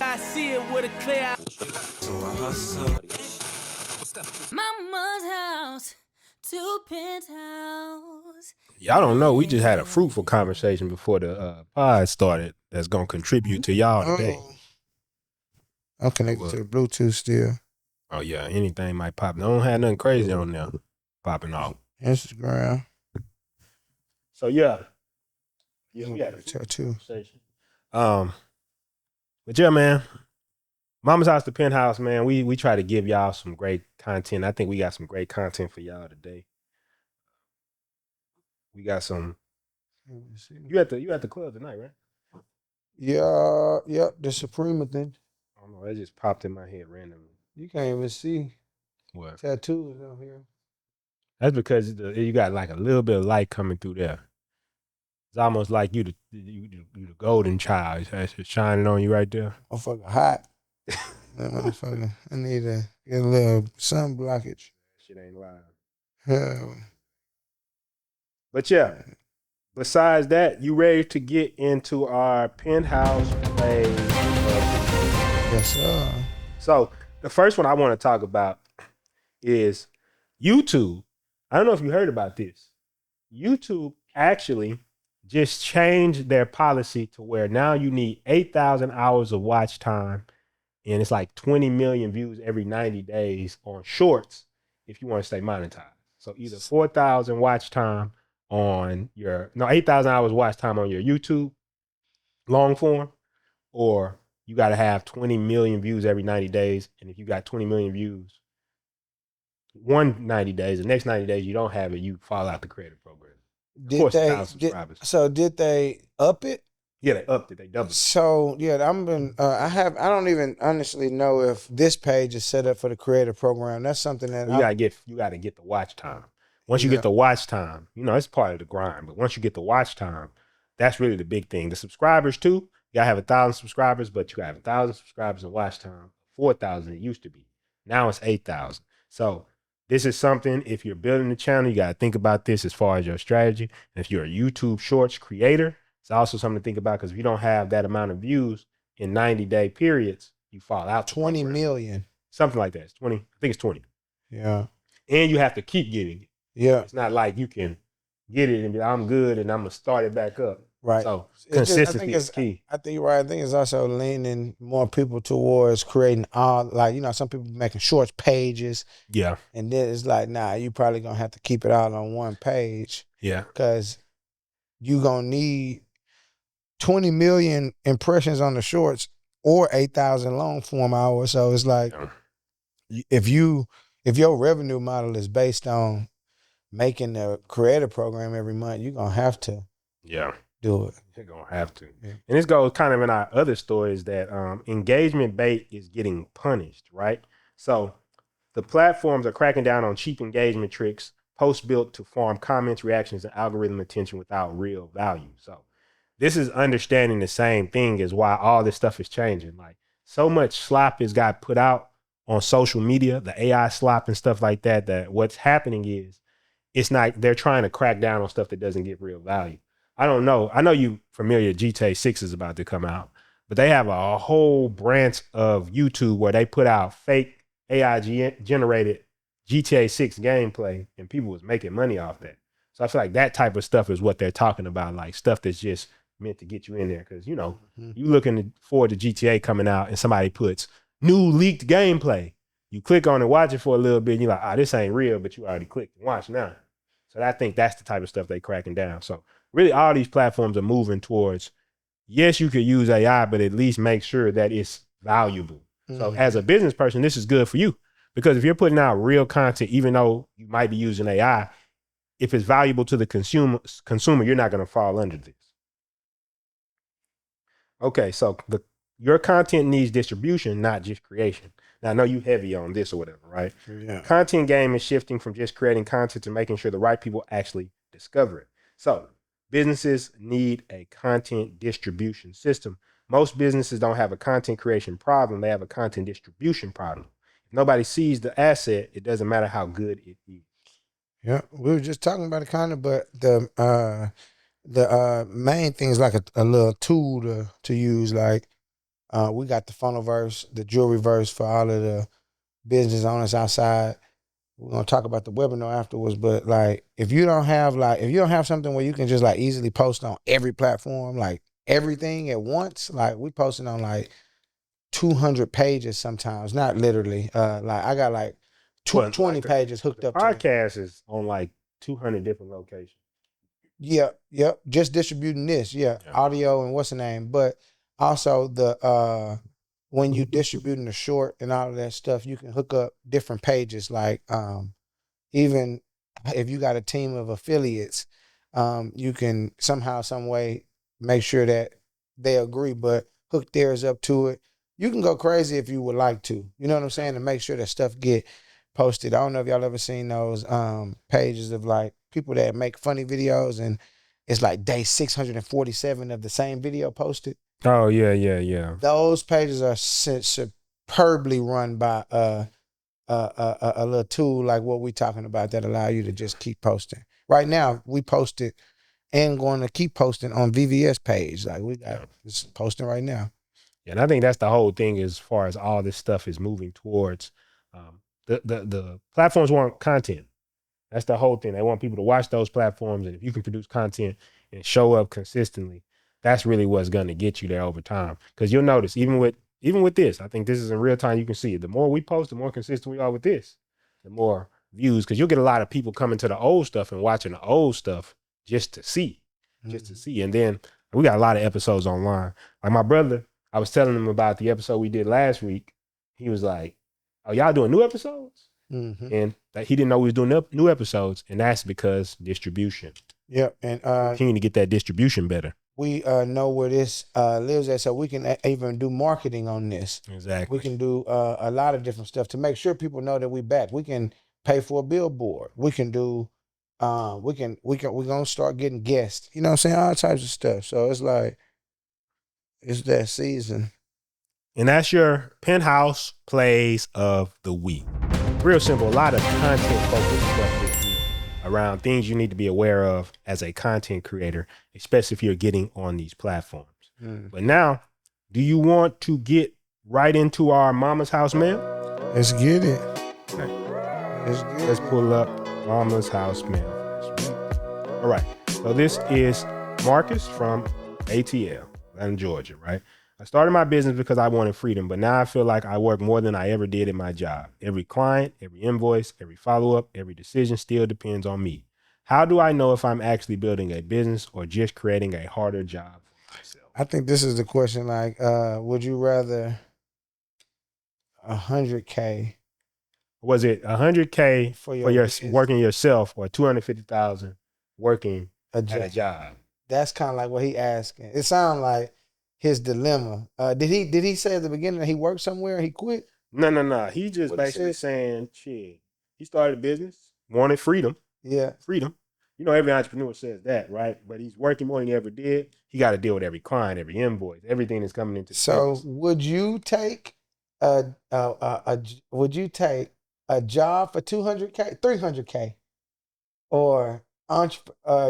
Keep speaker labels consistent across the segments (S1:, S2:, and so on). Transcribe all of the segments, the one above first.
S1: I see it with a clear eye.
S2: So I hustle.
S3: Mama's house to Penthouse.
S4: Y'all don't know. We just had a fruitful conversation before the pod started that's going to contribute to y'all today.
S5: I'm connected to the Bluetooth still.
S4: Oh, yeah. Anything might pop. Don't have nothing crazy on there popping off.
S5: Instagram.
S4: So, yeah. Yeah, we had a
S5: tattoo.
S4: conversation. But, yeah, man. Mama's House to Penthouse, man. We try to give y'all some great content. I think we got some great content for y'all today. We got some. You at the club tonight, right?
S5: Yeah, the Suprema thing.
S4: I don't know. That just popped in my head randomly.
S5: You can't even see
S4: What?
S5: tattoos out here.
S4: That's because you got like a little bit of light coming through there. It's almost like you the golden child. It's just shining on you right there.
S5: Motherfucker hot. That motherfucker. I need to get a little sun blockage.
S4: Shit ain't live.
S5: Hell.
S4: But yeah, besides that, you ready to get into our Penthouse play?
S5: Yes, sir.
S4: So the first one I want to talk about is YouTube. I don't know if you heard about this. YouTube actually just changed their policy to where now you need 8,000 hours of watch time, and it's like 20 million views every 90 days on shorts if you want to stay monetized. So either 4,000 watch time on 8,000 hours watch time on your YouTube long form, or you got to have 20 million views every 90 days. And if you got 20 million views, 90 days, the next 90 days you don't have it, you fall out the creator program.
S5: Did they up it?
S4: Yeah, they upped it. They doubled it.
S5: So yeah, I don't even honestly know if this page is set up for the creator program. That's something that
S4: you gotta get the watch time. Once you get the watch time, it's part of the grind. But once you get the watch time, that's really the big thing. The subscribers too, you gotta have 1,000 subscribers, but you gotta have 1,000 subscribers and watch time. 4,000 it used to be. Now it's 8,000. So this is something, if you're building the channel, you gotta think about this as far as your strategy. And if you're a YouTube Shorts creator, it's also something to think about, because if you don't have that amount of views in 90-day periods, you fall out.
S5: 20 million.
S4: Something like that. It's 20. I think it's 20.
S5: Yeah.
S4: And you have to keep getting it.
S5: Yeah.
S4: It's not like you can get it and be like, I'm good and I'm going to start it back up.
S5: Right.
S4: So consistency is key.
S5: I think you're right. I think it's also leaning more people towards creating some people making shorts pages.
S4: Yeah.
S5: And then it's like, nah, you probably going to have to keep it out on one page.
S4: Yeah.
S5: Because you're going to need 20 million impressions on the shorts or 8,000 long form hours. So it's like, if your revenue model is based on making the creator program every month, you're going to have to do it.
S4: You're going to have to. Yeah. And this goes kind of in our other stories that engagement bait is getting punished, right? So the platforms are cracking down on cheap engagement tricks, posts built to farm comments, reactions, and algorithm attention without real value. So this is understanding the same thing as why all this stuff is changing. Like, so much slop has got put out on social media, the AI slop and stuff like that, that what's happening is they're trying to crack down on stuff that doesn't get real value. I don't know. I know you familiar, GTA 6 is about to come out, but they have a whole branch of YouTube where they put out fake AI generated GTA 6 gameplay, and people was making money off that. So I feel like that type of stuff is what they're talking about, like stuff that's just meant to get you in there. Because, you looking forward to GTA coming out and somebody puts new leaked gameplay. You click on it, watch it for a little bit, and you're like, this ain't real, but you already clicked and watch now. So I think that's the type of stuff they cracking down. So really all these platforms are moving towards, yes, you could use AI, but at least make sure that it's valuable. So as a business person, this is good for you. Because if you're putting out real content, even though you might be using AI, if it's valuable to the consumer, you're not going to fall under this. Okay, so your content needs distribution, not just creation. Now, I know you heavy on this or whatever, right?
S5: Yeah.
S4: Content game is shifting from just creating content to making sure the right people actually discover it. So businesses need a content distribution system. Most businesses don't have a content creation problem. They have a content distribution problem. If nobody sees the asset, it doesn't matter how good it is.
S5: Yeah, we were just talking about it kind of, but the main thing is like a little tool to use. Like, We got the funnel verse, the jewelry verse for all of the business owners outside. We're gonna talk about the webinar afterwards, but like if you don't have something where you can just like easily post on every platform, like everything at once, like we posting on like 200 pages sometimes, not literally. Like I got like 20 pages hooked up to me.
S4: Podcast is on like 200 different locations.
S5: Yep. Just distributing this, audio and what's the name, but also the when you distributing the short and all of that stuff, you can hook up different pages. Like even if you got a team of affiliates, you can somehow, some way make sure that they agree, but hook theirs up to it. You can go crazy if you would like to. You know what I'm saying? To make sure that stuff get posted. I don't know if y'all ever seen those pages of like people that make funny videos and it's like day 647 of the same video posted.
S4: Oh yeah.
S5: Those pages are superbly run by a little tool like what we talking about that allow you to just keep posting. Right now, we posted and going to keep posting on VVS page. Like we got this posting right now.
S4: Yeah, and I think that's the whole thing as far as all this stuff is moving towards. The platforms want content. That's the whole thing. They want people to watch those platforms, and if you can produce content and show up consistently, that's really what's going to get you there over time. Because you'll notice, even with this, I think this is in real time. You can see it. The more we post, the more consistent we are with this, the more views. Because you'll get a lot of people coming to the old stuff and watching the old stuff just to see. And then we got a lot of episodes online. Like my brother, I was telling him about the episode we did last week. He was like, "Oh, y'all doing new episodes?" And that he didn't know we was doing new episodes, and that's because distribution.
S5: Yep, and
S4: continue to get that distribution better.
S5: We know where this lives at, so we can even do marketing on this.
S4: Exactly.
S5: We can do a lot of different stuff to make sure people know that we back. We can pay for a billboard. We can do. We're gonna start getting guests. You know what I'm saying? All types of stuff. So it's like it's that season.
S4: And that's your Penthouse plays of the week. Real simple. A lot of content focused stuff this week around things you need to be aware of as a content creator, especially if you're getting on these platforms. But now, do you want to get right into our Mama's House mail?
S5: Let's get it.
S4: Okay. Let's pull up Mama's House mail for this week. All right. So this is Marcus from ATL, Atlanta, Georgia, right? I started my business because I wanted freedom, but now I feel like I work more than I ever did in my job. Every client, every invoice, every follow-up, every decision still depends on me. How do I know if I'm actually building a business or just creating a harder job for myself?
S5: I think this is the question, like, would you rather 100K?
S4: Was it 100K for your working yourself or 250,000 working at a job?
S5: That's kind of like what he asking. It sounds like his dilemma. Did he say at the beginning that he worked somewhere and he quit?
S4: No. He just basically saying, shit, he started a business, wanted freedom.
S5: Yeah.
S4: Freedom. You know, every entrepreneur says that, right? But he's working more than he ever did. He got to deal with every client, every invoice, everything that's coming into the business.
S5: Would you take a job for 200K, 300K, or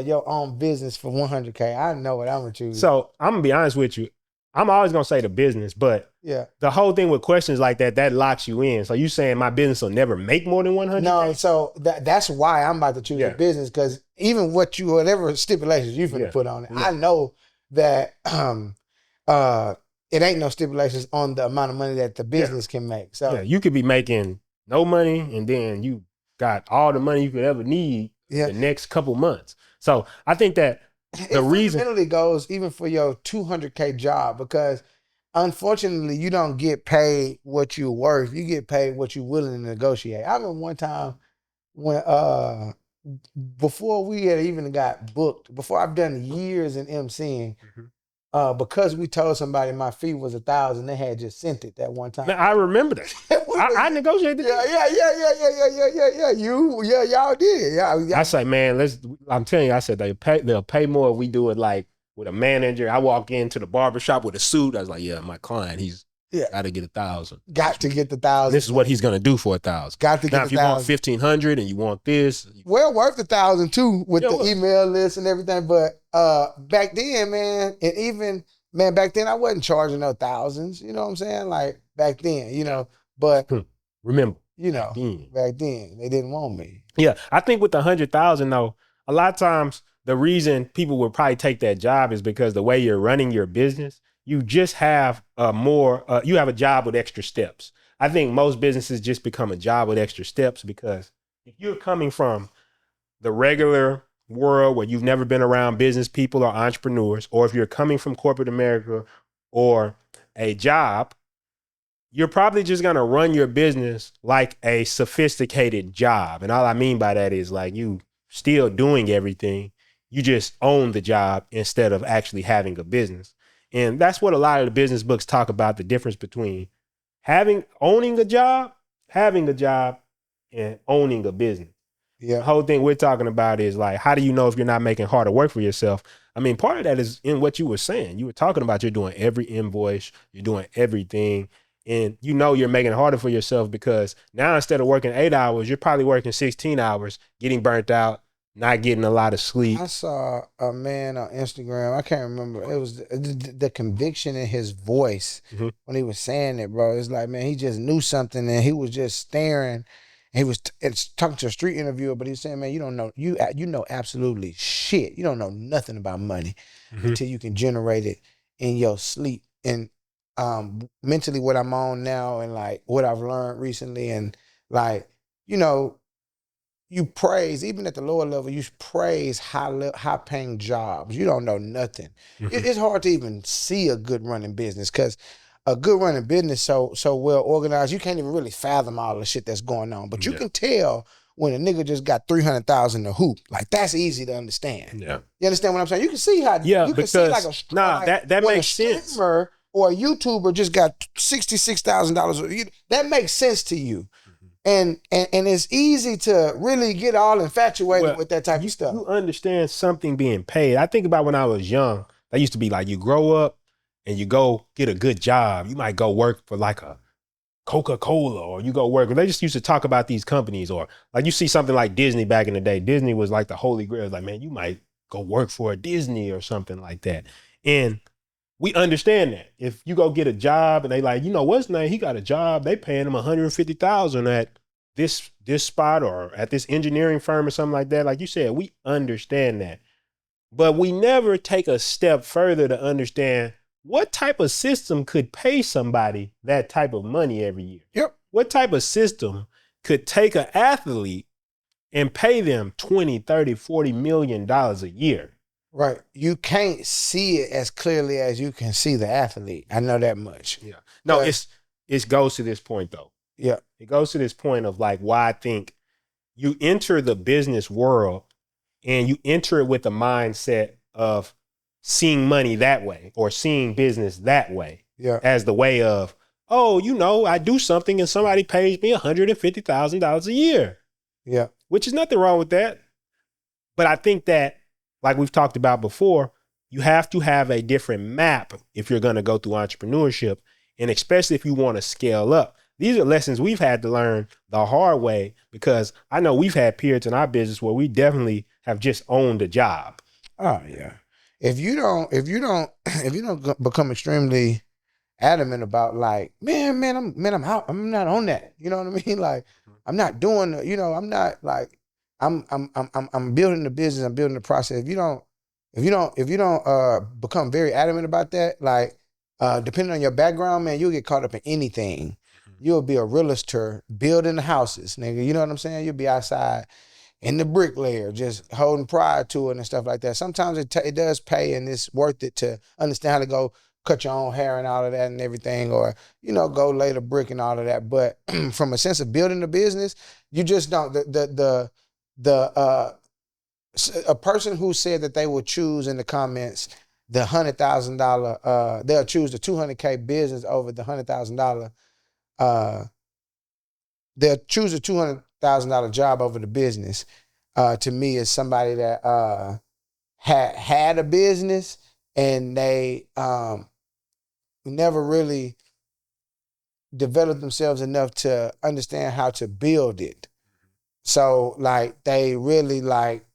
S5: your own business for 100K? I know what I'm gonna choose.
S4: So I'm gonna be honest with you. I'm always gonna say the business, but the whole thing with questions like that locks you in. So you saying my business will never make more than 100K?
S5: No, so that's why I'm about to choose a business, because even whatever stipulations you finna put on it, I know that it ain't no stipulations on the amount of money that the business can make. So
S4: you could be making no money and then you got all the money you could ever need the next couple months. So I think that the reason
S5: fundamentally goes even for your 200K job, because unfortunately you don't get paid what you're worth. You get paid what you're willing to negotiate. I remember one time when before we had even got booked, before I've done years in MCing, because we told somebody my fee was 1,000, they had just sent it that one time.
S4: Man, I remember that. I negotiated
S5: Yeah. Y'all did. Yeah.
S4: I say, man, I'm telling you, I said they'll pay more if we do it like with a manager. I walk into the barbershop with a suit. I was like, my client, he's got to get 1,000.
S5: Got to get the 1,000.
S4: This is what he's gonna do for 1,000.
S5: Got to get
S4: now, if you want 1,500 and you want this,
S5: well, worth 1,000 too with the email list and everything. But back then, man, and even Man, back then I wasn't charging no thousands. You know what I'm saying? Like back then, you know. But
S4: Remember,
S5: you know,
S4: then.
S5: back then they didn't want me.
S4: Yeah, I think with the 100,000 though, a lot of times the reason people would probably take that job is because the way you're running your business, you just have you have a job with extra steps. I think most businesses just become a job with extra steps because if you're coming from the regular world where you've never been around business people or entrepreneurs, or if you're coming from corporate America or a job, you're probably just going to run your business like a sophisticated job. And all I mean by that is like you still doing everything. You just own the job instead of actually having a business. And that's what a lot of the business books talk about, the difference between owning a job, having a job, and owning a business.
S5: Yeah.
S4: The whole thing we're talking about is like, how do you know if you're not making harder work for yourself? I mean, part of that is in what you were saying. You were talking about you're doing every invoice, you're doing everything. And you know you're making it harder for yourself because now instead of working 8 hours, you're probably working 16 hours, getting burnt out, not getting a lot of sleep.
S5: I saw a man on Instagram. I can't remember. It was the conviction in his voice when he was saying it, bro. It's like, man, he just knew something and he was just staring. He was talking to a street interviewer, but he was saying, man, you don't know, you know absolutely shit. You don't know nothing about money until you can generate it in your sleep. And mentally what I'm on now and like what I've learned recently and like, you know, you praise, even at the lower level, you praise high paying jobs. You don't know nothing. It's hard to even see a good running business because a good running business so well organized, you can't even really fathom all the shit that's going on. But you can tell when a nigga just got 300,000 to hoop. Like that's easy to understand.
S4: Yeah.
S5: You understand what I'm saying? You can see how you can see like
S4: that makes sense.
S5: Or a YouTuber just got $66,000. That makes sense to you. And it's easy to really get all infatuated with that type of stuff.
S4: You understand something being paid. I think about when I was young, that used to be like you grow up and you go get a good job. You might go work for like a Coca-Cola or you go work. They just used to talk about these companies or like you see something like Disney back in the day. Disney was like the holy grail. Like, man, you might go work for a Disney or something like that. And we understand that. If you go get a job and they like, you know, what's his name? He got a job. They paying him $150,000 at this spot or at this engineering firm or something like that. Like you said, we understand that. But we never take a step further to understand what type of system could pay somebody that type of money every year.
S5: Yep.
S4: What type of system could take an athlete and pay them 20, 30, 40 million dollars a year?
S5: Right. You can't see it as clearly as you can see the athlete. I know that much.
S4: Yeah. No, it goes to this point though.
S5: Yeah.
S4: It goes to this point of like why I think you enter the business world and you enter it with a mindset of seeing money that way or seeing business that way.
S5: Yeah.
S4: As the way of, oh, you know, I do something and somebody pays me $150,000 a year.
S5: Yeah.
S4: Which is nothing wrong with that. But I think that, like we've talked about before, you have to have a different map if you're going to go through entrepreneurship. And especially if you want to scale up. These are lessons we've had to learn the hard way because I know we've had periods in our business where we definitely have just owned a job.
S5: Oh yeah. If you don't become extremely adamant about like, man, I'm out. I'm not on that. You know what I mean? Like, I'm not doing. I'm not like, I'm building the business. I'm building the process. If you don't become very adamant about that, like, depending on your background, man, you'll get caught up in anything. You'll be a realtor building houses, nigga. You know what I'm saying? You'll be outside in the bricklayer, just holding pride to it and stuff like that. Sometimes it does pay and it's worth it to understand how to go cut your own hair and all of that and everything, or, go lay the brick and all of that. But from a sense of building the business, you just don't. A person who said that they would choose in the comments the $100,000, they'll choose the $200K business over the $100,000. They'll choose a $200,000 job over the business. To me, is somebody that had a business and they never really developed themselves enough to understand how to build it. So like they really like,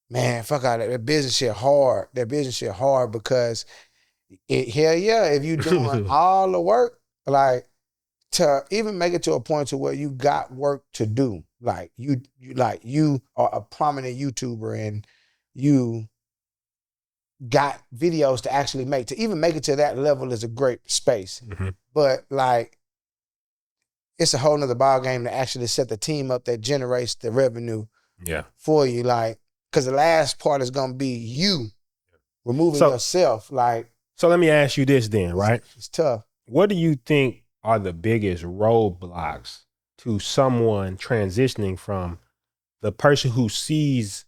S5: man, fuck out of that business shit hard. That business shit hard because Hell yeah, if you doing all the work, like to even make it to a point to where you got work to do. Like you are a prominent YouTuber and you got videos to actually make. To even make it to that level is a great space.
S4: Mm-hmm.
S5: But like it's a whole nother ball game to actually set the team up that generates the revenue for you. Like, because the last part is gonna be you removing yourself. Like,
S4: so let me ask you this then, right?
S5: It's tough.
S4: What do you think are the biggest roadblocks to someone transitioning from the person who sees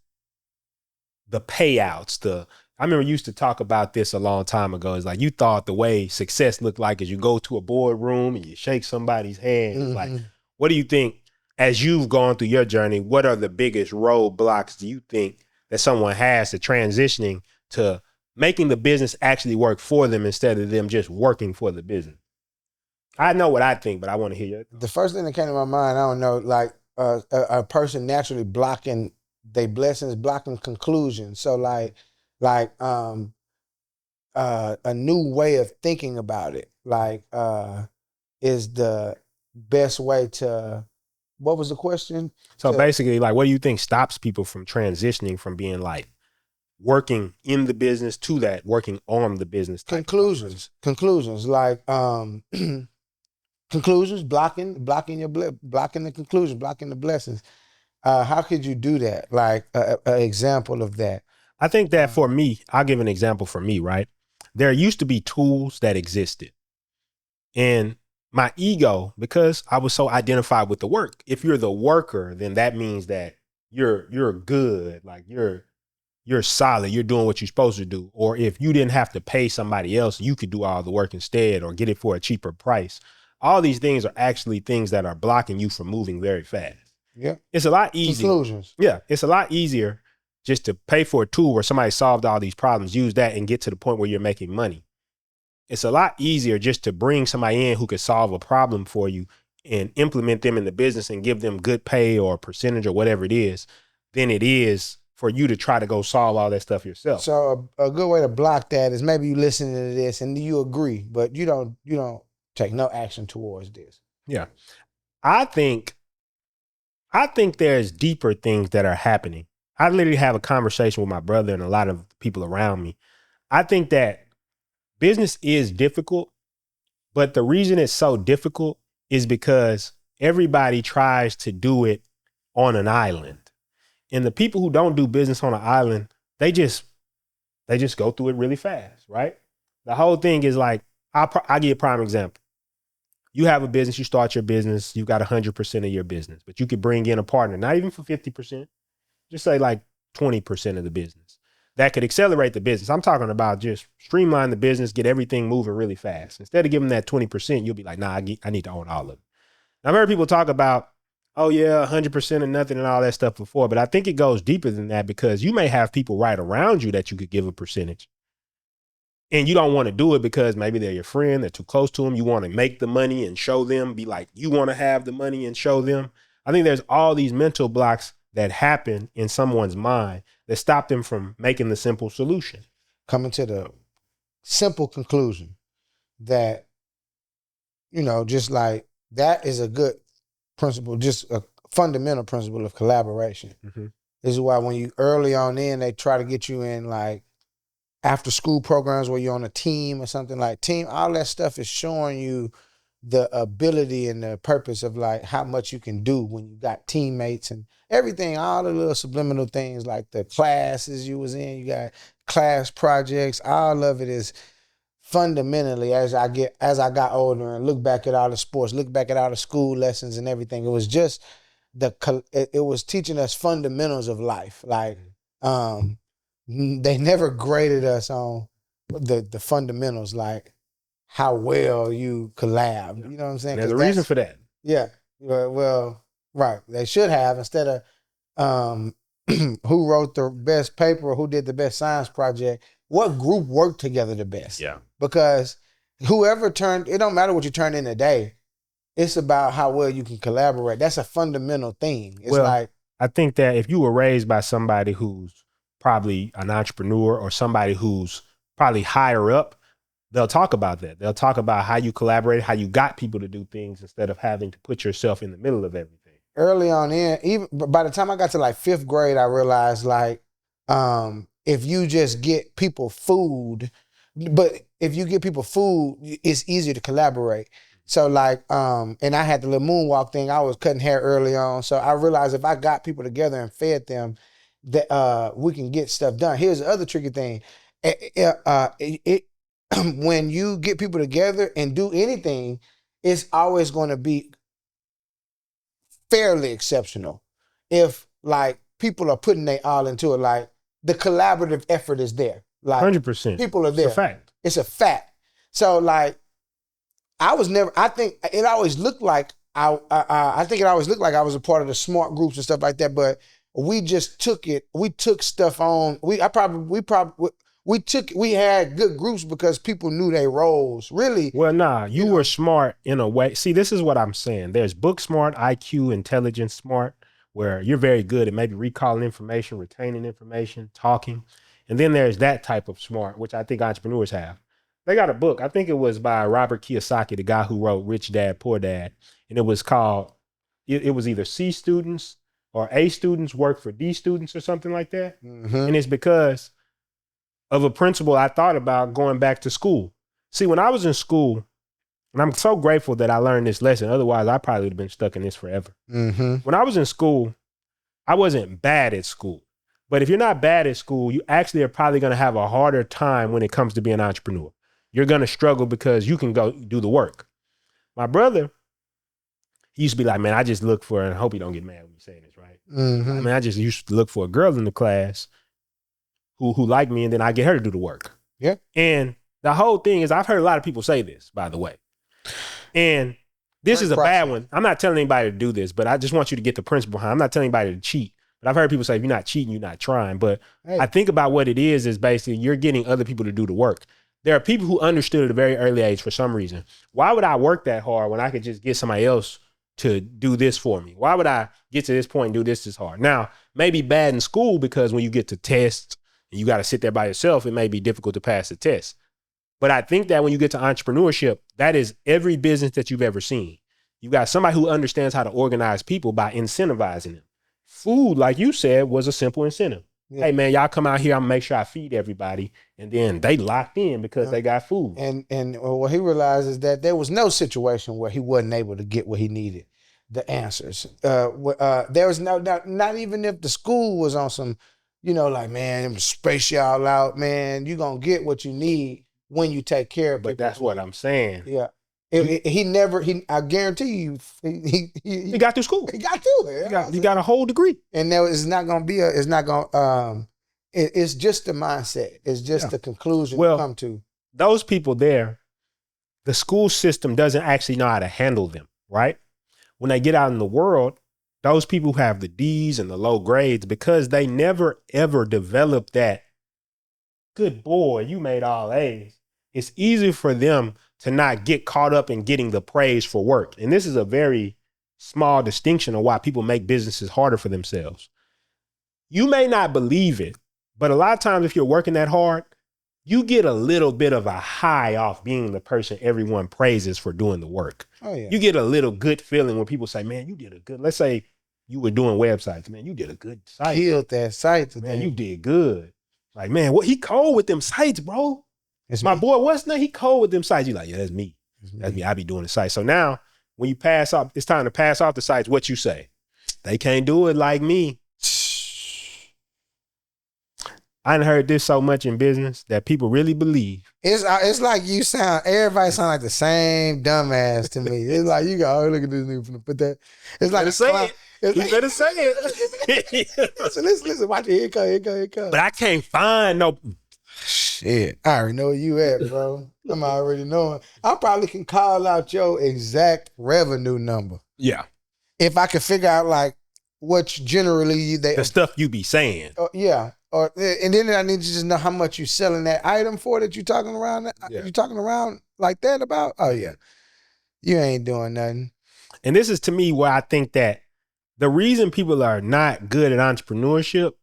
S4: the payouts? I remember you used to talk about this a long time ago. It's like you thought the way success looked like is you go to a boardroom and you shake somebody's hand. It's like, what do you think, as you've gone through your journey, what are the biggest roadblocks do you think that someone has to transitioning to making the business actually work for them instead of them just working for the business? I know what I think, but I want to hear your thoughts.
S5: The first thing that came to my mind, I don't know, like a person naturally blocking their blessings, blocking conclusions. So a new way of thinking about it, is the best way to. What was the question?
S4: So basically, like, what do you think stops people from transitioning from being like working in the business to that working on the business?
S5: Conclusions, like conclusions, blocking the conclusion, blocking the blessings. How could you do that? Like an example of that.
S4: I think that for me, I'll give an example for me, right? There used to be tools that existed. And my ego, because I was so identified with the work, if you're the worker, then that means that you're good, like you're solid, you're doing what you're supposed to do. Or if you didn't have to pay somebody else, you could do all the work instead or get it for a cheaper price. All these things are actually things that are blocking you from moving very fast.
S5: Yeah.
S4: It's a lot easier.
S5: Conclusions.
S4: Yeah. It's a lot easier just to pay for a tool where somebody solved all these problems, use that and get to the point where you're making money. It's a lot easier just to bring somebody in who could solve a problem for you and implement them in the business and give them good pay or percentage or whatever it is than it is for you to try to go solve all that stuff yourself.
S5: So a good way to block that is maybe you listening to this and you agree, but you don't take no action towards this.
S4: Yeah. I think there's deeper things that are happening. I literally have a conversation with my brother and a lot of people around me. I think that business is difficult, but the reason it's so difficult is because everybody tries to do it on an island. And the people who don't do business on an island, they just go through it really fast, right? The whole thing is like, I'll give you a prime example. You have a business, you start your business, you got 100% of your business, but you could bring in a partner, not even for 50%, just say like 20% of the business. That could accelerate the business. I'm talking about just streamline the business, get everything moving really fast. Instead of giving that 20%, you'll be like, nah, I need to own all of it. Now, I've heard people talk about, oh yeah, 100% of nothing and all that stuff before, but I think it goes deeper than that because you may have people right around you that you could give a percentage. And you don't want to do it because maybe they're your friend, they're too close to them. You want to make the money and show them, be like, you want to have the money and show them. I think there's all these mental blocks that happen in someone's mind that stop them from making the simple solution.
S5: Coming to the simple conclusion that, just like that is a good principle, just a fundamental principle of collaboration. Mm-hmm. This is why when you early on in, they try to get you in like after school programs where you're on a team or something like team, all that stuff is showing you the ability and the purpose of like how much you can do when you got teammates and everything, all the little subliminal things like the classes you was in, you got class projects, all of it is fundamentally as I got older and look back at all the sports, look back at all the school lessons and everything. It was just it was teaching us fundamentals of life. Like, they never graded us on the fundamentals, like how well you collab. You know what I'm saying?
S4: There's a reason for that.
S5: Yeah. Well, right. They should have instead of who wrote the best paper or who did the best science project. What group worked together the best?
S4: Yeah.
S5: Because whoever it don't matter what you turn in a day. It's about how well you can collaborate. That's a fundamental thing. It's like
S4: I think that if you were raised by somebody who's probably an entrepreneur or somebody who's probably higher up, they'll talk about that. They'll talk about how you collaborate, how you got people to do things instead of having to put yourself in the middle of everything.
S5: Early on even by the time I got to like 5th grade, I realized like, if you just get people food, but if you get people food, it's easier to collaborate. So like, and I had the little moonwalk thing. I was cutting hair early on. So I realized if I got people together and fed them, that we can get stuff done. Here's the other tricky thing. When you get people together and do anything, it's always going to be fairly exceptional. If like people are putting their all into it, like the collaborative effort is there. Like
S4: 100%.
S5: people are there.
S4: It's a fact.
S5: It's a fact. So like, I think it always looked like I think it always looked like I was a part of the smart groups and stuff like that, but we just took it. We took stuff on. We had good groups because people knew their roles. Really.
S4: Well, nah, you were smart in a way. See, this is what I'm saying. There's book smart, IQ, intelligence smart, where you're very good at maybe recalling information, retaining information, talking. And then there's that type of smart, which I think entrepreneurs have. They got a book. I think it was by Robert Kiyosaki, the guy who wrote Rich Dad, Poor Dad. And it was called, it was either C students or A students work for D students or something like that.
S5: Mm-hmm.
S4: And it's because of a principle I thought about going back to school. See, when I was in school, and I'm so grateful that I learned this lesson. Otherwise, I probably would have been stuck in this forever.
S5: Mm-hmm.
S4: When I was in school, I wasn't bad at school. But if you're not bad at school, you actually are probably going to have a harder time when it comes to being an entrepreneur. You're going to struggle because you can go do the work. My brother, he used to be like, man, I just look for, and I hope you don't get mad when you say this, right?
S5: Mm-hmm.
S4: I mean, I just used to look for a girl in the class who liked me, and then I get her to do the work.
S5: Yeah.
S4: And the whole thing is, I've heard a lot of people say this, by the way. And this is a bad one. I'm not telling anybody to do this, but I just want you to get the principle behind. I'm not telling anybody to cheat. But I've heard people say, if you're not cheating, you're not trying. But I think about what it is basically you're getting other people to do the work. There are people who understood at a very early age for some reason. Why would I work that hard when I could just get somebody else to do this for me? Why would I get to this point and do this hard? Now, maybe bad in school because when you get to tests and you got to sit there by yourself, it may be difficult to pass the test. But I think that when you get to entrepreneurship, that is every business that you've ever seen. You got somebody who understands how to organize people by incentivizing them. Food, like you said, was a simple incentive. Yeah. Hey, man, y'all come out here. I'm going to make sure I feed everybody. And then they locked in because they got food.
S5: And what he realized is that there was no situation where he wasn't able to get what he needed, the answers. There was not even if the school was on some, like, man, I'm space y'all out, man. You're going to get what you need when you take care of people.
S4: But that's what I'm saying.
S5: Yeah. I guarantee you, he
S4: got through school.
S5: He got through it.
S4: He got a whole degree.
S5: And there is not going to be it's just the mindset. It's just the conclusion you come to.
S4: Those people there, the school system doesn't actually know how to handle them, right? When they get out in the world, those people who have the D's and the low grades, because they never, ever developed that, good boy, you made all A's. It's easy for them to not get caught up in getting the praise for work. And this is a very small distinction of why people make businesses harder for themselves. You may not believe it, but a lot of times if you're working that hard, you get a little bit of a high off being the person everyone praises for doing the work.
S5: Oh, yeah.
S4: You get a little good feeling when people say, man, you did a good, let's say you were doing websites, man, you did a good site.
S5: Killed that site today.
S4: Man, you did good. Like, man, what he cold with them sites, bro.
S5: It's
S4: my
S5: me.
S4: boy, what's name? He cold with them sites. You like, yeah, that's me. That's me. I be doing the sites. So now when you pass off, it's time to pass off the sites. What you say? They can't do it like me. I done heard this so much in business that people really believe.
S5: It's like everybody sound like the same dumbass to me. It's like you go, oh, look at this nigga finna put that. It's like
S4: You better say it.
S5: listen, watch it. Here it come.
S4: But I can't find no.
S5: Shit, I already know where you at, bro. I'm already knowing. I probably can call out your exact revenue number.
S4: Yeah.
S5: If I could figure out like what generally
S4: the stuff you be saying.
S5: Yeah. And then I need to just know how much you selling that item for that you talking around.
S4: Yeah.
S5: You talking around like that about? Oh yeah. You ain't doing nothing.
S4: And this is to me where I think that the reason people are not good at entrepreneurship,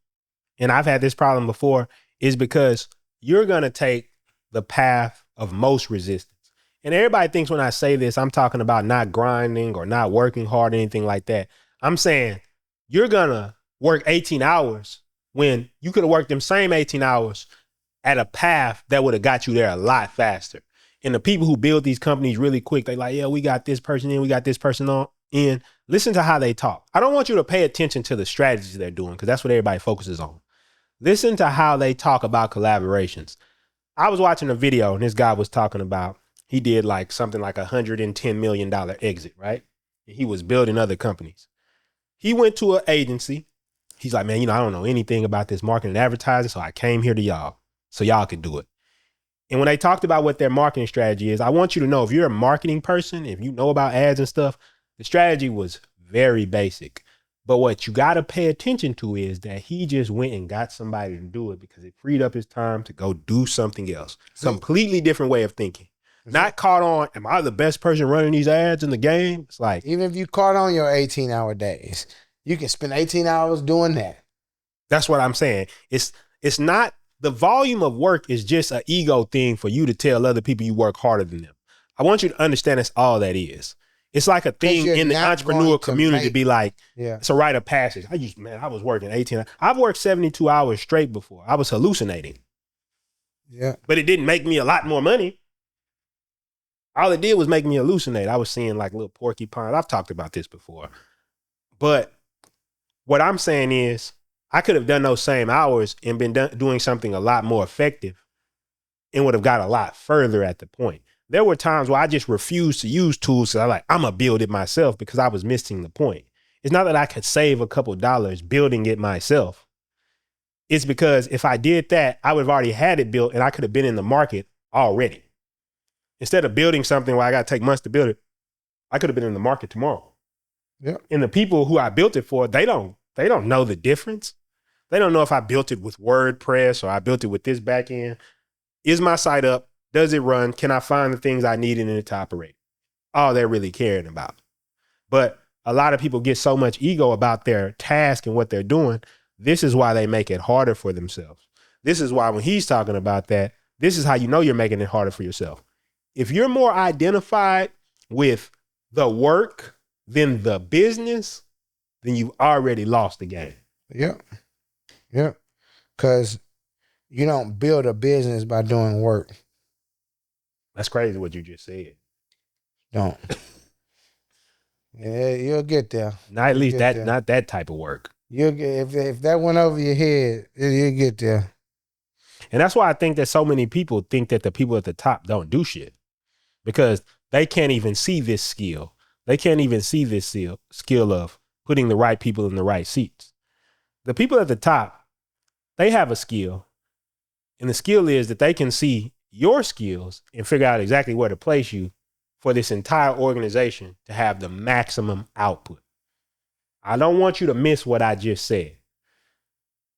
S4: and I've had this problem before, is because you're going to take the path of most resistance. And everybody thinks when I say this, I'm talking about not grinding or not working hard or anything like that. I'm saying you're going to work 18 hours when you could have worked them same 18 hours at a path that would have got you there a lot faster. And the people who build these companies really quick, they like, yeah, we got this person in, we got this person on in. Listen to how they talk. I don't want you to pay attention to the strategies they're doing because that's what everybody focuses on. Listen to how they talk about collaborations. I was watching a video and this guy was talking about, he did like something like $110 million exit, right? He was building other companies. He went to an agency. He's like, man, I don't know anything about this marketing and advertising, so I came here to y'all so y'all could do it. And when they talked about what their marketing strategy is, I want you to know if you're a marketing person, if you know about ads and stuff, the strategy was very basic. But what you got to pay attention to is that he just went and got somebody to do it because it freed up his time to go do something else. Completely different way of thinking. Not caught on, am I the best person running these ads in the game? It's like,
S5: even if you caught on your 18-hour days, you can spend 18 hours doing that.
S4: That's what I'm saying. It's not, the volume of work is just an ego thing for you to tell other people you work harder than them. I want you to understand that's all that is. It's like a thing in the entrepreneur community to be like, it's a rite of passage. I was working 18 hours. I've worked 72 hours straight before. I was hallucinating.
S5: Yeah.
S4: But it didn't make me a lot more money. All it did was make me hallucinate. I was seeing like little porcupines. I've talked about this before. But what I'm saying is I could have done those same hours and been doing something a lot more effective and would have got a lot further at the point. There were times where I just refused to use tools. So I'm going to build it myself because I was missing the point. It's not that I could save a couple dollars building it myself. It's because if I did that, I would have already had it built and I could have been in the market already. Instead of building something where I got to take months to build it, I could have been in the market tomorrow.
S5: Yeah.
S4: And the people who I built it for, they don't know the difference. They don't know if I built it with WordPress or I built it with this back end. Is my site up? Does it run? Can I find the things I need in it to operate? All they're really caring about. But a lot of people get so much ego about their task and what they're doing. This is why they make it harder for themselves. This is why when he's talking about that, this is how you know you're making it harder for yourself. If you're more identified with the work than the business, then you've already lost the game.
S5: Yeah. Yeah. Because you don't build a business by doing work.
S4: That's crazy what you just said.
S5: Don't. Yeah, you'll get there.
S4: Not at least that, not that type of work.
S5: You'll get, if that went over your head, you'll get there.
S4: And that's why I think that so many people think that the people at the top don't do shit. Because they can't even see this skill. They can't even see this skill of putting the right people in the right seats. The people at the top, they have a skill. And the skill is that they can see your skills and figure out exactly where to place you for this entire organization to have the maximum output. I don't want you to miss what I just said.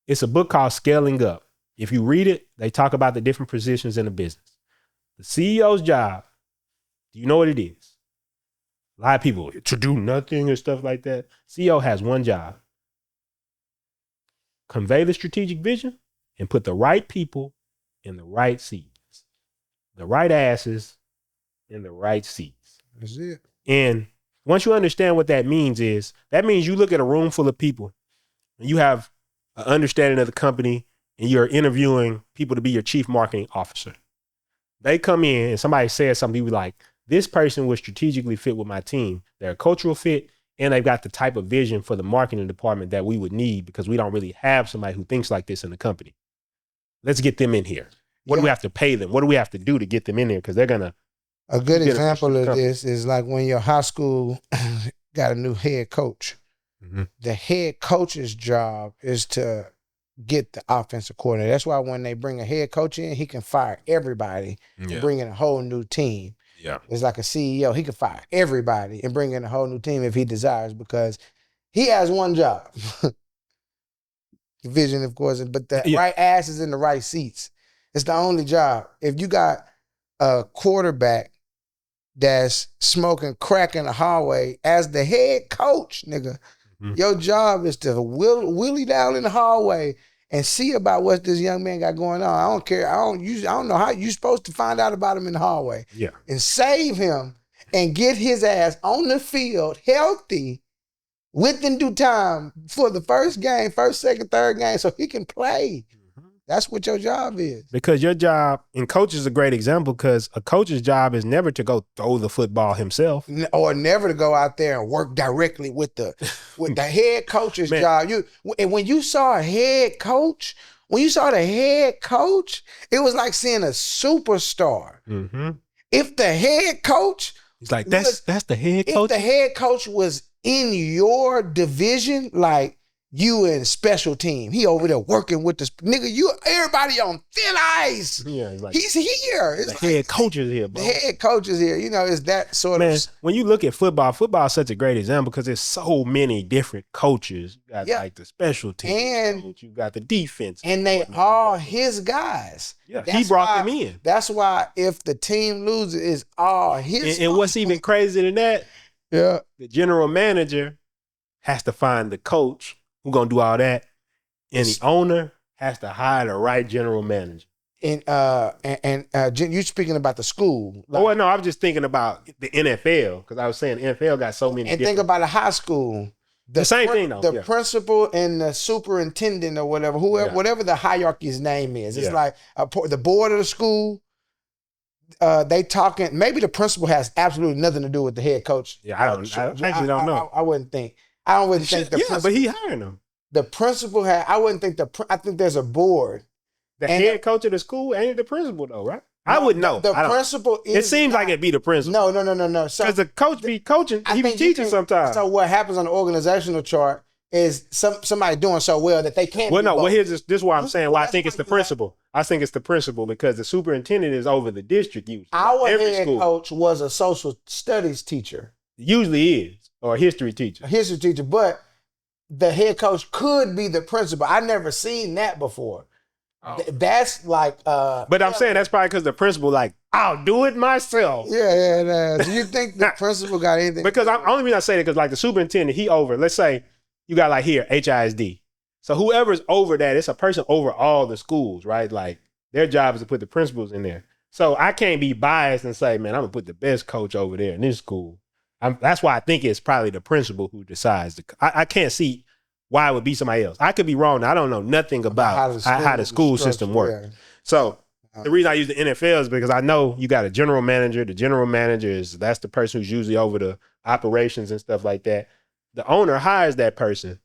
S4: It's a book called Scaling Up. If you read it, they talk about the different positions in the business. The CEO's job, do you know what it is? A lot of people, to do nothing and stuff like that. CEO has one job. Convey the strategic vision and put the right people in the right seats. The right asses in the right seats.
S5: That's it.
S4: And once you understand what that means that means you look at a room full of people and you have an understanding of the company and you're interviewing people to be your chief marketing officer. They come in and somebody says something, you be like, this person would strategically fit with my team. They're a cultural fit and they've got the type of vision for the marketing department that we would need because we don't really have somebody who thinks like this in the company. Let's get them in here. What do we have to pay them? What do we have to do to get them in there? Because they're going to.
S5: A good example of this is like when your high school got a new head coach. Mm-hmm. The head coach's job is to get the offensive coordinator. That's why when they bring a head coach in, he can fire everybody and bring in a whole new team. Yeah. It's like a CEO. He can fire everybody and bring in a whole new team if he desires because he has one job. Vision, of course, but the right ass is in the right seats. It's the only job. If you got a quarterback that's smoking crack in the hallway as the head coach, nigga, your job is to wheelie down in the hallway and see about what this young man got going on. I don't care. I don't know how you supposed to find out about him in the hallway.
S4: Yeah.
S5: And save him and get his ass on the field healthy within due time for the first game, first, second, third game, so he can play. That's what your job is.
S4: Because your job, and coach is a great example, because a coach's job is never to go throw the football himself.
S5: Or never to go out there and work directly with the head coach's job. And when you saw a head coach, it was like seeing a superstar.
S4: Mm-hmm.
S5: If the head coach,
S4: he's like, that's the head coach.
S5: If the head coach was in your division, like you in special team, he over there working with this nigga. Everybody on thin ice.
S4: Yeah, like,
S5: he's here. It's
S4: the head coach is here, bro.
S5: The head coach is here. You know, it's that sort
S4: Man,
S5: of.
S4: when you look at football is such a great example because there's so many different coaches. You got like the special team coach, you got the defense,
S5: and they all his guys.
S4: Yeah, he brought them in.
S5: That's why if the team loses, it's all his.
S4: And what's even crazier than that?
S5: Yeah,
S4: the general manager has to find the coach who's gonna do all that, and the owner has to hire the right general manager.
S5: And you speaking about the school?
S4: Like, no, I was just thinking about the NFL because I was saying the NFL got so many.
S5: And think about a high school.
S4: The same thing though.
S5: The principal and the superintendent or whatever, whatever the hierarchy's name is. It's like the board of the school. They talking. Maybe the principal has absolutely nothing to do with the head coach.
S4: Yeah, I actually don't know.
S5: I wouldn't think. I don't really think the principal.
S4: But he hiring them.
S5: The principal I wouldn't think I think there's a board.
S4: The head coach of the school ain't the principal though, right? I wouldn't know.
S5: The principal is.
S4: It seems like it'd be the principal.
S5: No.
S4: Because the coach be coaching, he be teaching sometimes.
S5: So what happens on the organizational chart is somebody doing so well that they can't.
S4: Well, no. Well, here's this is why I'm saying why I think it's the principal. I think it's the principal because the superintendent is over the district usually.
S5: Our head coach was a social studies teacher.
S4: Usually is, or a history teacher.
S5: But the head coach could be the principal. I never seen that before. Oh. That's like
S4: but I'm saying that's probably because the principal like, I'll do it myself.
S5: Yeah. Do you think the principal got anything?
S4: Because only reason I say that because like the superintendent, he over, let's say you got like here, HISD. So whoever's over that, it's a person over all the schools, right? Like their job is to put the principals in there. So I can't be biased and say, man, I'm gonna put the best coach over there in this school. That's why I think it's probably the principal who decides. I can't see why it would be somebody else. I could be wrong. I don't know nothing about how the school system works. Yeah. So the reason I use the NFL is because I know you got a general manager. The general manager that's the person who's usually over the operations and stuff like that. The owner hires that person,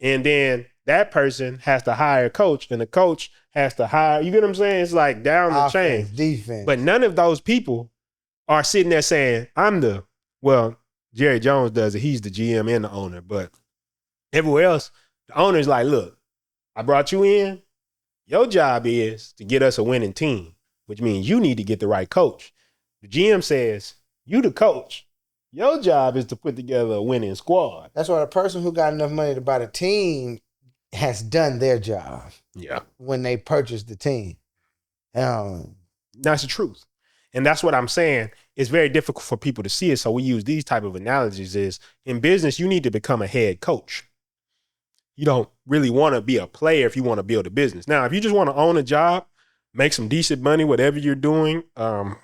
S4: and then that person has to hire a coach, and the coach has to hire. You get what I'm saying? It's like down the chain.
S5: Defense.
S4: But none of those people are sitting there saying, Jerry Jones does it. He's the GM and the owner. But everywhere else, the owner's like, look, I brought you in. Your job is to get us a winning team, which means you need to get the right coach. The GM says, you the coach. Your job is to put together a winning squad.
S5: That's why the person who got enough money to buy the team has done their job.
S4: Yeah.
S5: When they purchased the team.
S4: That's the truth. And that's what I'm saying. It's very difficult for people to see it. So we use these type of analogies is in business, you need to become a head coach. You don't really want to be a player if you want to build a business. Now, if you just want to own a job, make some decent money, whatever you're doing, own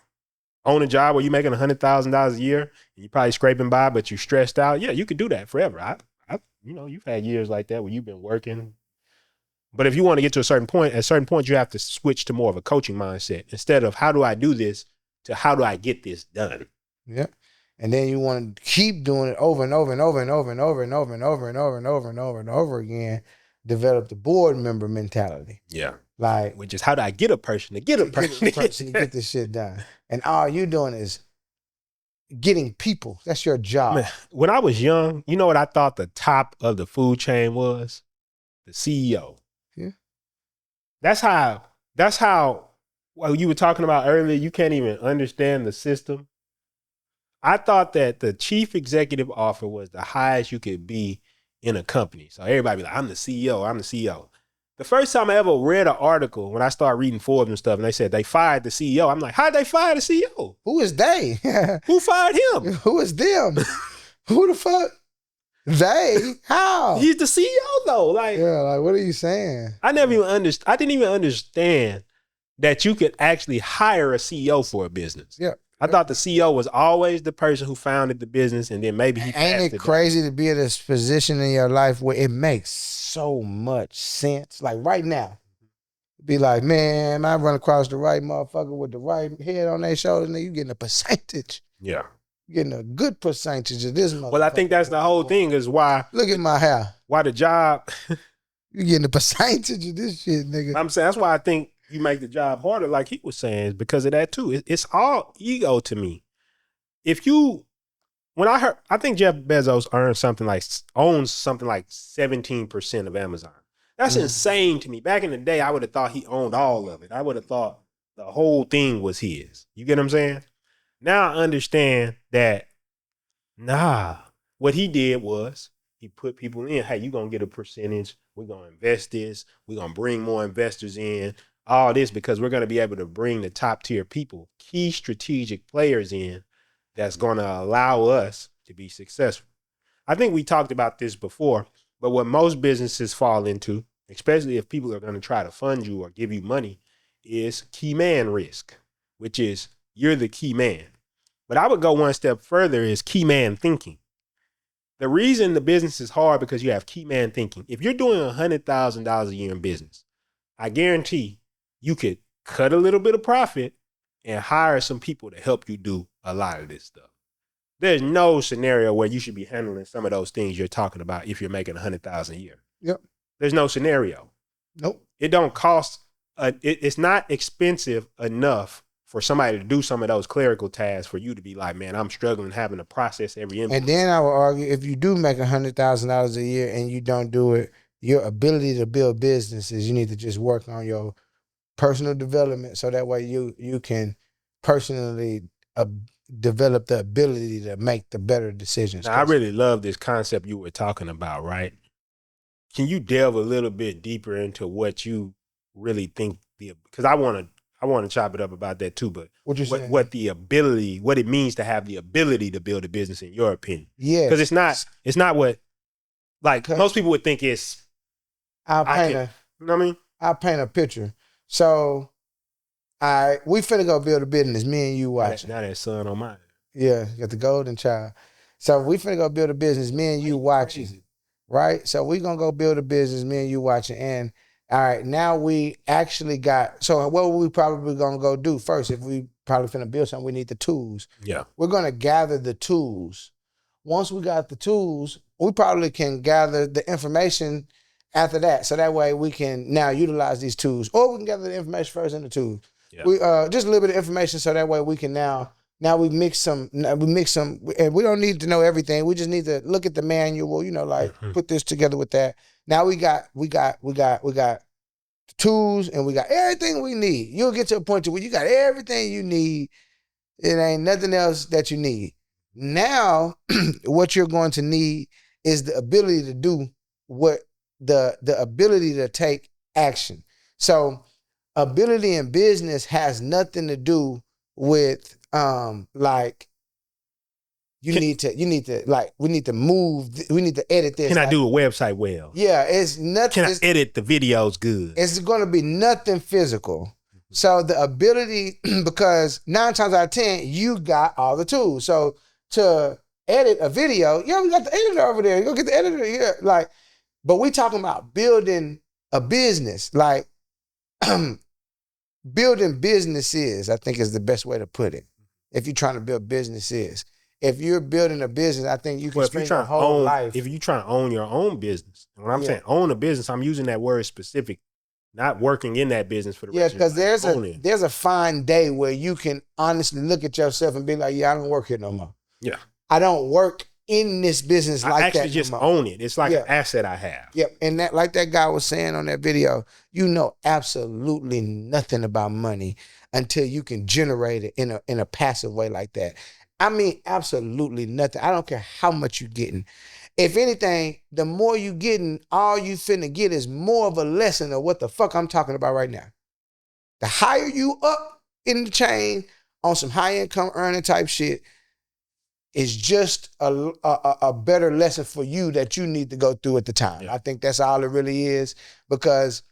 S4: a job where you're making $100,000 a year, and you're probably scraping by, but you're stressed out. Yeah, you could do that forever. You've had years like that where you've been working. But if you want to get to a certain point, at a certain point, you have to switch to more of a coaching mindset instead of how do I do this to how do I get this done?
S5: Yeah. And then you want to keep doing it over and over and over and over and over and over and over and over and over and over and over again. Develop the board member mentality.
S4: Yeah.
S5: Like,
S4: which is how do I get a person to get a person
S5: to get this shit done? And all you doing is getting people. That's your job.
S4: Man, when I was young, you know what I thought the top of the food chain was? The CEO.
S5: Yeah.
S4: That's how well, you were talking about earlier, you can't even understand the system. I thought that the chief executive officer was the highest you could be in a company. So everybody be like, I'm the CEO. The first time I ever read an article, when I started reading Forbes and stuff, and they said they fired the CEO, I'm like, how'd they fire the CEO?
S5: Who is they?
S4: Who fired him?
S5: Who is them? Who the fuck? They? How?
S4: He's the CEO though. Like,
S5: Yeah, like what are you saying?
S4: I never even understood. I didn't even understand that you could actually hire a CEO for a business.
S5: Yeah.
S4: I thought the CEO was always the person who founded the business, and then maybe he
S5: Ain't
S4: passed
S5: it crazy to be at this position in your life where it makes so much sense? Like right now, be like, man, I run across the right motherfucker with the right head on their shoulders, and you getting a percentage.
S4: Yeah.
S5: You're getting a good percentage of this motherfucker.
S4: Well, I think that's the whole thing is why.
S5: Look at my hair.
S4: Why the job.
S5: You getting a percentage of this shit, nigga.
S4: I'm saying that's why I think you make the job harder, like he was saying, is because of that too. It's all ego to me. If you, when I think Jeff Bezos owns something like 17% of Amazon. That's insane to me. Back in the day, I would have thought he owned all of it. I would have thought the whole thing was his. You get what I'm saying? Now I understand that, what he did was he put people in, hey, you're going to get a percentage. We're going to invest this. We're going to bring more investors in. All this because we're going to be able to bring the top tier people, key strategic players in that's going to allow us to be successful. I think we talked about this before, but what most businesses fall into, especially if people are going to try to fund you or give you money, is key man risk, which is you're the key man. But I would go one step further is key man thinking. The reason the business is hard because you have key man thinking. If you're doing $100,000 a year in business, I guarantee you could cut a little bit of profit and hire some people to help you do a lot of this stuff. There's no scenario where you should be handling some of those things you're talking about if you're making $100,000 a year.
S5: Yep.
S4: There's no scenario.
S5: Nope.
S4: It don't cost. It's not expensive enough for somebody to do some of those clerical tasks for you to be like, man, I'm struggling having to process every input.
S5: And then I would argue if you do make $100,000 a year and you don't do it, your ability to build businesses, you need to just work on your personal development so that way you can personally develop the ability to make the better decisions.
S4: Now, I really love this concept you were talking about, right? Can you delve a little bit deeper into what you really think because I want to chop it up about that too, but what it means to have the ability to build a business in your opinion. Yeah. Because it's not what, like most people would think it's,
S5: you know what I mean? I'll paint a picture. So we finna go build a business, me and you watching.
S4: Now that son on mine.
S5: Yeah, got the golden child. So we finna go build a business, me and you watching. Crazy. Right? So we gonna go build a business, me and you watching. And all right, now we actually got, so what we probably gonna go do first, if we probably finna build something, we need the tools. Yeah. We're gonna gather the tools. Once we got the tools, we probably can gather the information after that. So that way we can now utilize these tools. Or we can gather the information first and the tools. Yeah. We just a little bit of information so that way we can now we mix some, and we don't need to know everything. We just need to look at the manual, put this together with that. Now we got the tools and we got everything we need. You'll get to a point where you got everything you need. It ain't nothing else that you need. Now, what you're going to need is the ability to do the ability to take action. So ability in business has nothing to do with we need to move, we need to edit this.
S4: Can I do a website well?
S5: Yeah, it's nothing.
S4: Can I edit the videos good?
S5: It's going to be nothing physical. So the ability, because 9 times out of 10, you got all the tools. So to edit a video, we got the editor over there. You go get the editor here. But we talking about building a business, building businesses, I think is the best way to put it. If you're trying to build businesses. If you're building a business, I think you can spend your whole life.
S4: If you're trying to own your own business, and when I'm saying own a business, I'm using that word specific, not working in that business for the rest of your life.
S5: Because there's a fine day where you can honestly look at yourself and be like, I don't work here no more. Yeah. I don't work in this business like that. I
S4: actually just own it. It's like an asset I have.
S5: Yep. And that, like that guy was saying on that video, you know absolutely nothing about money until you can generate it in a passive way like that. I mean, absolutely nothing. I don't care how much you're getting. If anything, the more you getting, all you finna get is more of a lesson of what the fuck I'm talking about right now. The higher you up in the chain on some high income earning type shit, is just a better lesson for you that you need to go through at the time.
S4: Yeah.
S5: I think that's all it really is, because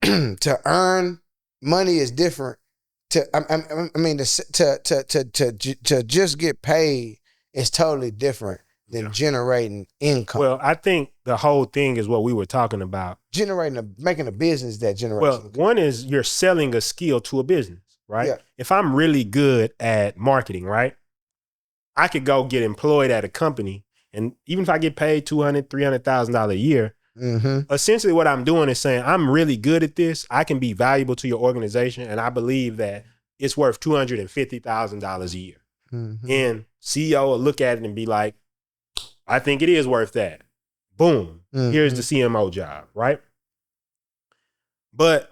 S5: to earn money is different. To just get paid is totally different than generating income.
S4: Well, I think the whole thing is what we were talking about.
S5: Making a business that generates income.
S4: One is you're selling a skill to a business, right?
S5: Yeah.
S4: If I'm really good at marketing, right, I could go get employed at a company, and even if I get paid $200,000, $300,000 a year, essentially what I'm doing is saying, I'm really good at this. I can be valuable to your organization, and I believe that it's worth $250,000 a year. And CEO will look at it and be like, I think it is worth that. Boom. Here's the CMO job, right? But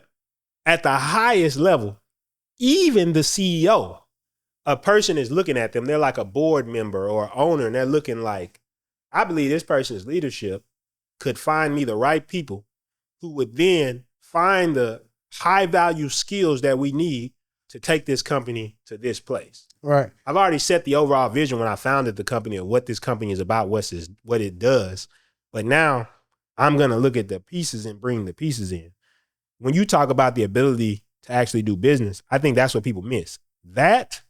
S4: at the highest level, even the CEO, a person is looking at them. They're like a board member or owner, and they're looking like, I believe this person's leadership could find me the right people who would then find the high value skills that we need to take this company to this place.
S5: Right.
S4: I've already set the overall vision when I founded the company of what this company is about, what it does. But now I'm going to look at the pieces and bring the pieces in. When you talk about the ability to actually do business, I think that's what people miss. That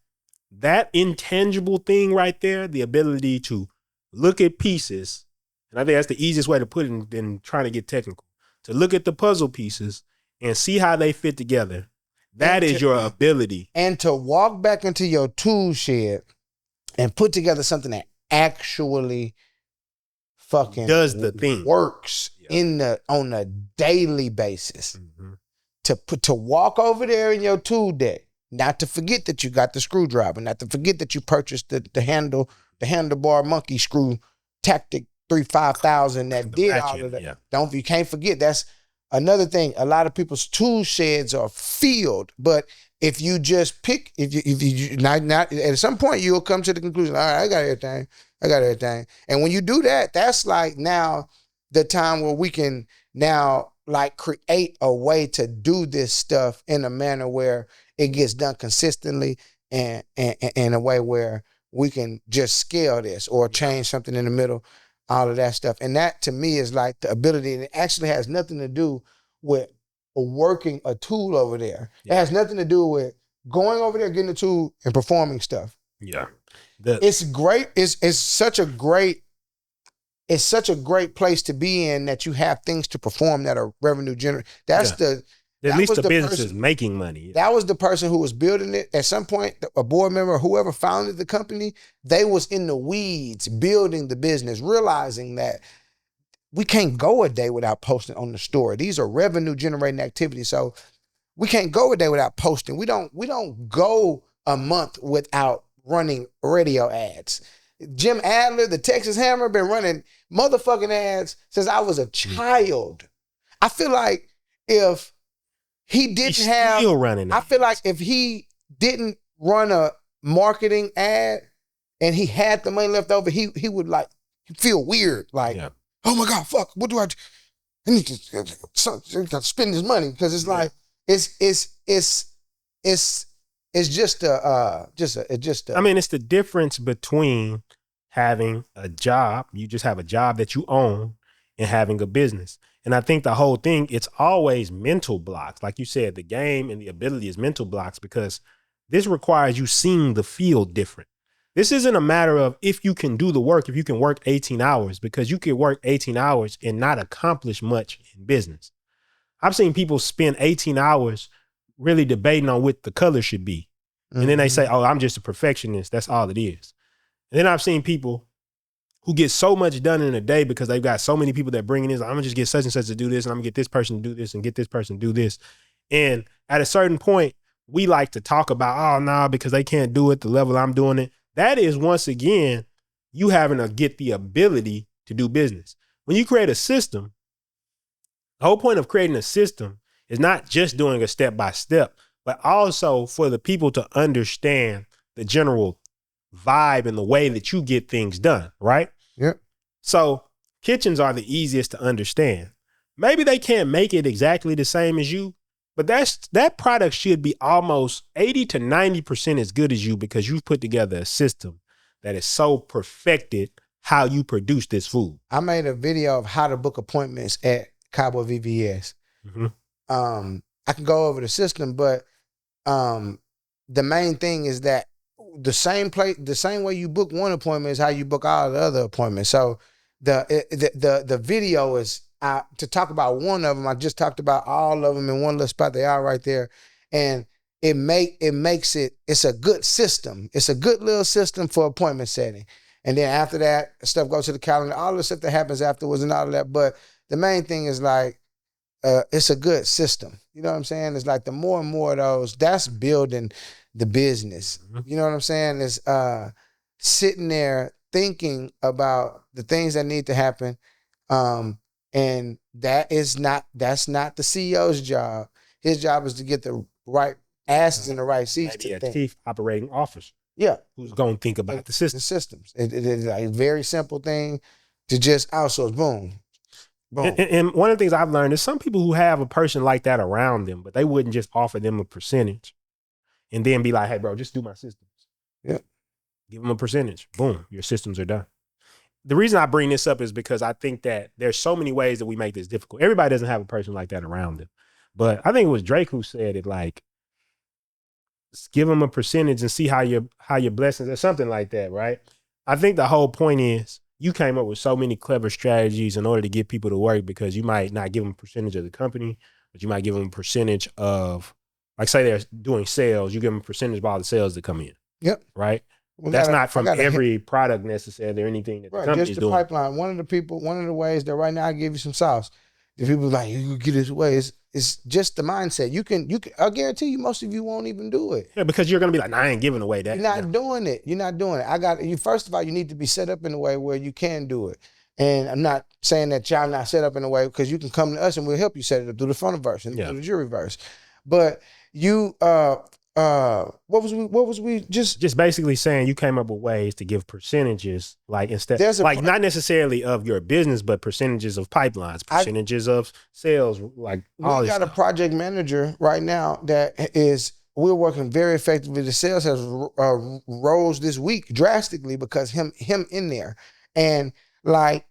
S4: intangible thing right there, the ability to look at pieces, and I think that's the easiest way to put it than trying to get technical, to look at the puzzle pieces and see how they fit together. That is your ability. And
S5: to walk back into your tool shed and put together something that actually fucking
S4: does the thing,
S5: works on a daily basis. To walk over there in your tool deck, not to forget that you got the screwdriver, not to forget that you purchased the handlebar monkey screw tactic 5,000 that did all of that.
S4: Yeah.
S5: You can't forget, that's another thing. A lot of people's tool sheds are filled, but if you just pick, if you not at some point you'll come to the conclusion, all right, I got everything. And when you do that, that's like now the time where we can now like create a way to do this stuff in a manner where it gets done consistently and in a way where we can just scale this or change something in the middle, all of that stuff. And that to me is like the ability, and it actually has nothing to do with working a tool over there. It has nothing to do with going over there, getting the tool and performing stuff.
S4: Yeah.
S5: It's great. It's such a great place to be in, that you have things to perform that are revenue generating.
S4: At least the business is making money.
S5: That was the person who was building it. At some point, a board member or whoever founded the company, they was in the weeds building the business, realizing that we can't go a day without posting on the store. These are revenue generating activities. So we can't go a day without posting. We don't go a month without running radio ads. Jim Adler, the Texas Hammer, been running motherfucking ads since I was a child. I feel like if he didn't I feel like if he didn't run a marketing ad and he had the money left over, he would like feel weird. Like, oh my God, fuck, what do I do? I need to spend this money, because it's like it's just a.
S4: I mean, it's the difference between having a job, you just have a job that you own, and having a business. And I think the whole thing, it's always mental blocks. Like you said, the game and the ability is mental blocks, because this requires you seeing the field different. This isn't a matter of if you can do the work, if you can work 18 hours, because you can work 18 hours and not accomplish much in business. I've seen people spend 18 hours really debating on what the color should be. And then they say, oh, I'm just a perfectionist. That's all it is. And then I've seen people who get so much done in a day because they've got so many people that bring in this. I'm gonna just get such and such to do this, and I'm gonna get this person to do this, and get this person to do this. And at a certain point, we like to talk about, oh, no, because they can't do it the level I'm doing it. That is, once again, you having to get the ability to do business. When you create a system, the whole point of creating a system is not just doing a step-by-step, but also for the people to understand the general vibe and the way that you get things done, right?
S5: Yep.
S4: So kitchens are the easiest to understand. Maybe they can't make it exactly the same as you, but that product should be almost 80 to 90% as good as you, because you've put together a system that is so perfected how you produce this food.
S5: I made a video of how to book appointments at Cowboy VVS.
S4: Mm-hmm.
S5: I can go over the system, but the main thing is that the same way you book one appointment is how you book all the other appointments. So the video is to talk about one of them. I just talked about all of them in one little spot. They are right there, and it's a good system. It's a good little system for appointment setting. And then after that, stuff goes to the calendar, all the stuff that happens afterwards and all of that. But the main thing is like, it's a good system. You know what I'm saying? It's like the more and more of those, that's building the business.
S4: Mm-hmm.
S5: You know what I'm saying? It's sitting there thinking about the things that need to happen. And that's not the CEO's job. His job is to get the right asses in the right seats.
S4: Maybe
S5: to
S4: a
S5: think.
S4: chief operating officer.
S5: Yeah.
S4: Who's going to think about the system.
S5: The systems. It is like a very simple thing to just outsource. Boom. Boom.
S4: And one of the things I've learned is some people who have a person like that around them, but they wouldn't just offer them a percentage and then be like, hey, bro, just do my systems.
S5: Yeah.
S4: Give them a percentage. Boom. Your systems are done. The reason I bring this up is because I think that there's so many ways that we make this difficult. Everybody doesn't have a person like that around them. But I think it was Drake who said it, like, give them a percentage and see how your blessings or something like that, right? I think the whole point is you came up with so many clever strategies in order to get people to work, because you might not give them a percentage of the company, but you might give them a percentage of, like, say they're doing sales, you give them a percentage of all the sales that come in.
S5: Yep.
S4: Right?
S5: Well,
S4: that's not from every product necessarily or anything that the company is doing.
S5: Just the pipeline. One of the ways that right now I give you some sauce. If people like, you can get this way, it's just the mindset. You can, I guarantee you most of you won't even do it.
S4: Yeah, because you're going to be like, nah, I ain't giving away that.
S5: You're not doing it. You're not doing it. First of all, you need to be set up in a way where you can do it. And I'm not saying that y'all not set up in a way, because you can come to us and we'll help you set it up through the frontiverse and through the juryverse. But you, what was we just
S4: basically saying you came up with ways to give percentages, like instead, like not necessarily of your business, but percentages of pipelines, percentages of sales, like all
S5: we got a project manager right now that we're working very effectively. The sales has rose this week drastically because him in there, and like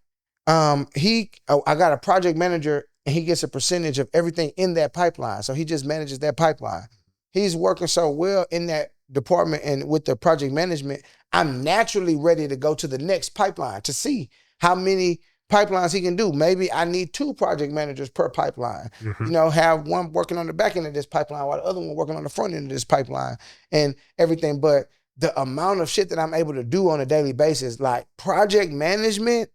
S5: I got a project manager and he gets a percentage of everything in that pipeline, so he just manages that pipeline. He's working so well in that department and with the project management, I'm naturally ready to go to the next pipeline to see how many pipelines he can do. Maybe I need 2 project managers per pipeline.
S4: Mm-hmm.
S5: You know, have one working on the back end of this pipeline while the other one working on the front end of this pipeline and everything. But the amount of shit that I'm able to do on a daily basis, like project management,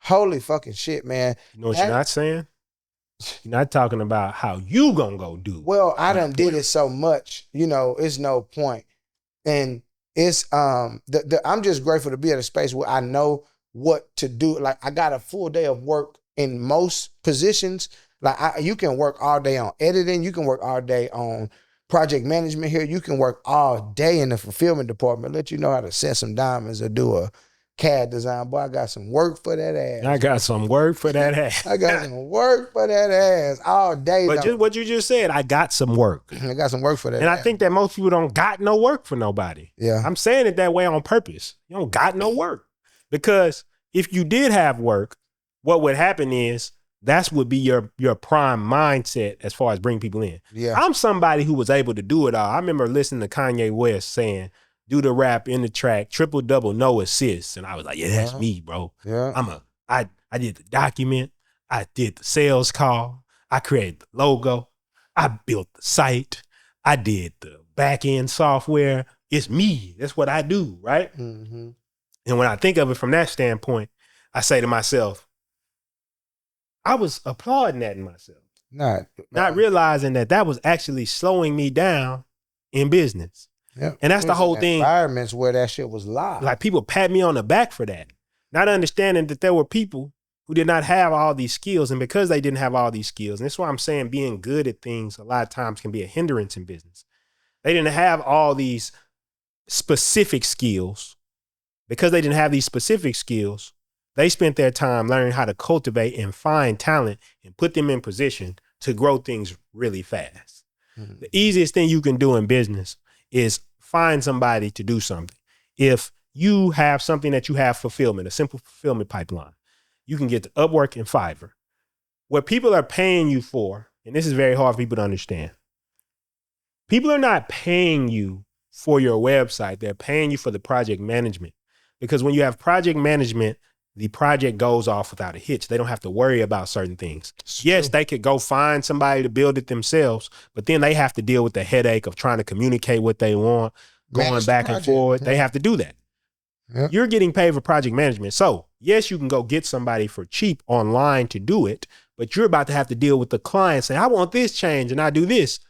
S5: holy fucking shit, man.
S4: You know what you're not saying? You're not talking about how you gonna go do.
S5: Well, I done did it so much, you know, it's no point. And it's I'm just grateful to be at a space where I know what to do. Like, I got a full day of work in most positions. Like, you can work all day on editing, you can work all day on project management here, you can work all day in the fulfillment department, let you know how to set some diamonds or do a CAD design. Boy, I got some work for that ass.
S4: I got some work for that ass.
S5: I got some work for that ass all day.
S4: But just what you just said, I got some work.
S5: I got some work for that.
S4: And
S5: ass.
S4: I think that most people don't got no work for nobody.
S5: Yeah.
S4: I'm saying it that way on purpose. You don't got no work. Because if you did have work, what would happen is that's would be your prime mindset as far as bringing people in.
S5: Yeah.
S4: I'm somebody who was able to do it all. I remember listening to Kanye West saying, do the rap in the track, triple double, no assists. And I was like, yeah, that's me, bro.
S5: Yeah.
S4: I did the document. I did the sales call. I created the logo. I built the site. I did the back end software. It's me. That's what I do, right?
S5: Mm-hmm.
S4: And when I think of it from that standpoint, I say to myself, I was applauding that in myself. Not realizing that was actually slowing me down in business.
S5: Yeah.
S4: And that's the whole thing.
S5: Environments where that shit was live.
S4: Like, people pat me on the back for that. Not understanding that there were people who did not have all these skills. And because they didn't have all these skills, and that's why I'm saying being good at things a lot of times can be a hindrance in business. They didn't have all these specific skills. Because they didn't have these specific skills, they spent their time learning how to cultivate and find talent and put them in position to grow things really fast. Mm-hmm. The easiest thing you can do in business is find somebody to do something. If you have something that you have fulfillment, a simple fulfillment pipeline. You can get to Upwork and Fiverr. What people are paying you for, and this is very hard for people to understand. People are not paying you for your website. They're paying you for the project management. Because when you have project management, the project goes off without a hitch. They don't have to worry about certain things. Yes, they could go find somebody to build it themselves, but then they have to deal with the headache of trying to communicate what they want, going back and forth. They have to do that. Yep. You're getting paid for project management. So yes, you can go get somebody for cheap online to do it, but you're about to have to deal with the client saying, I want this change and I do this.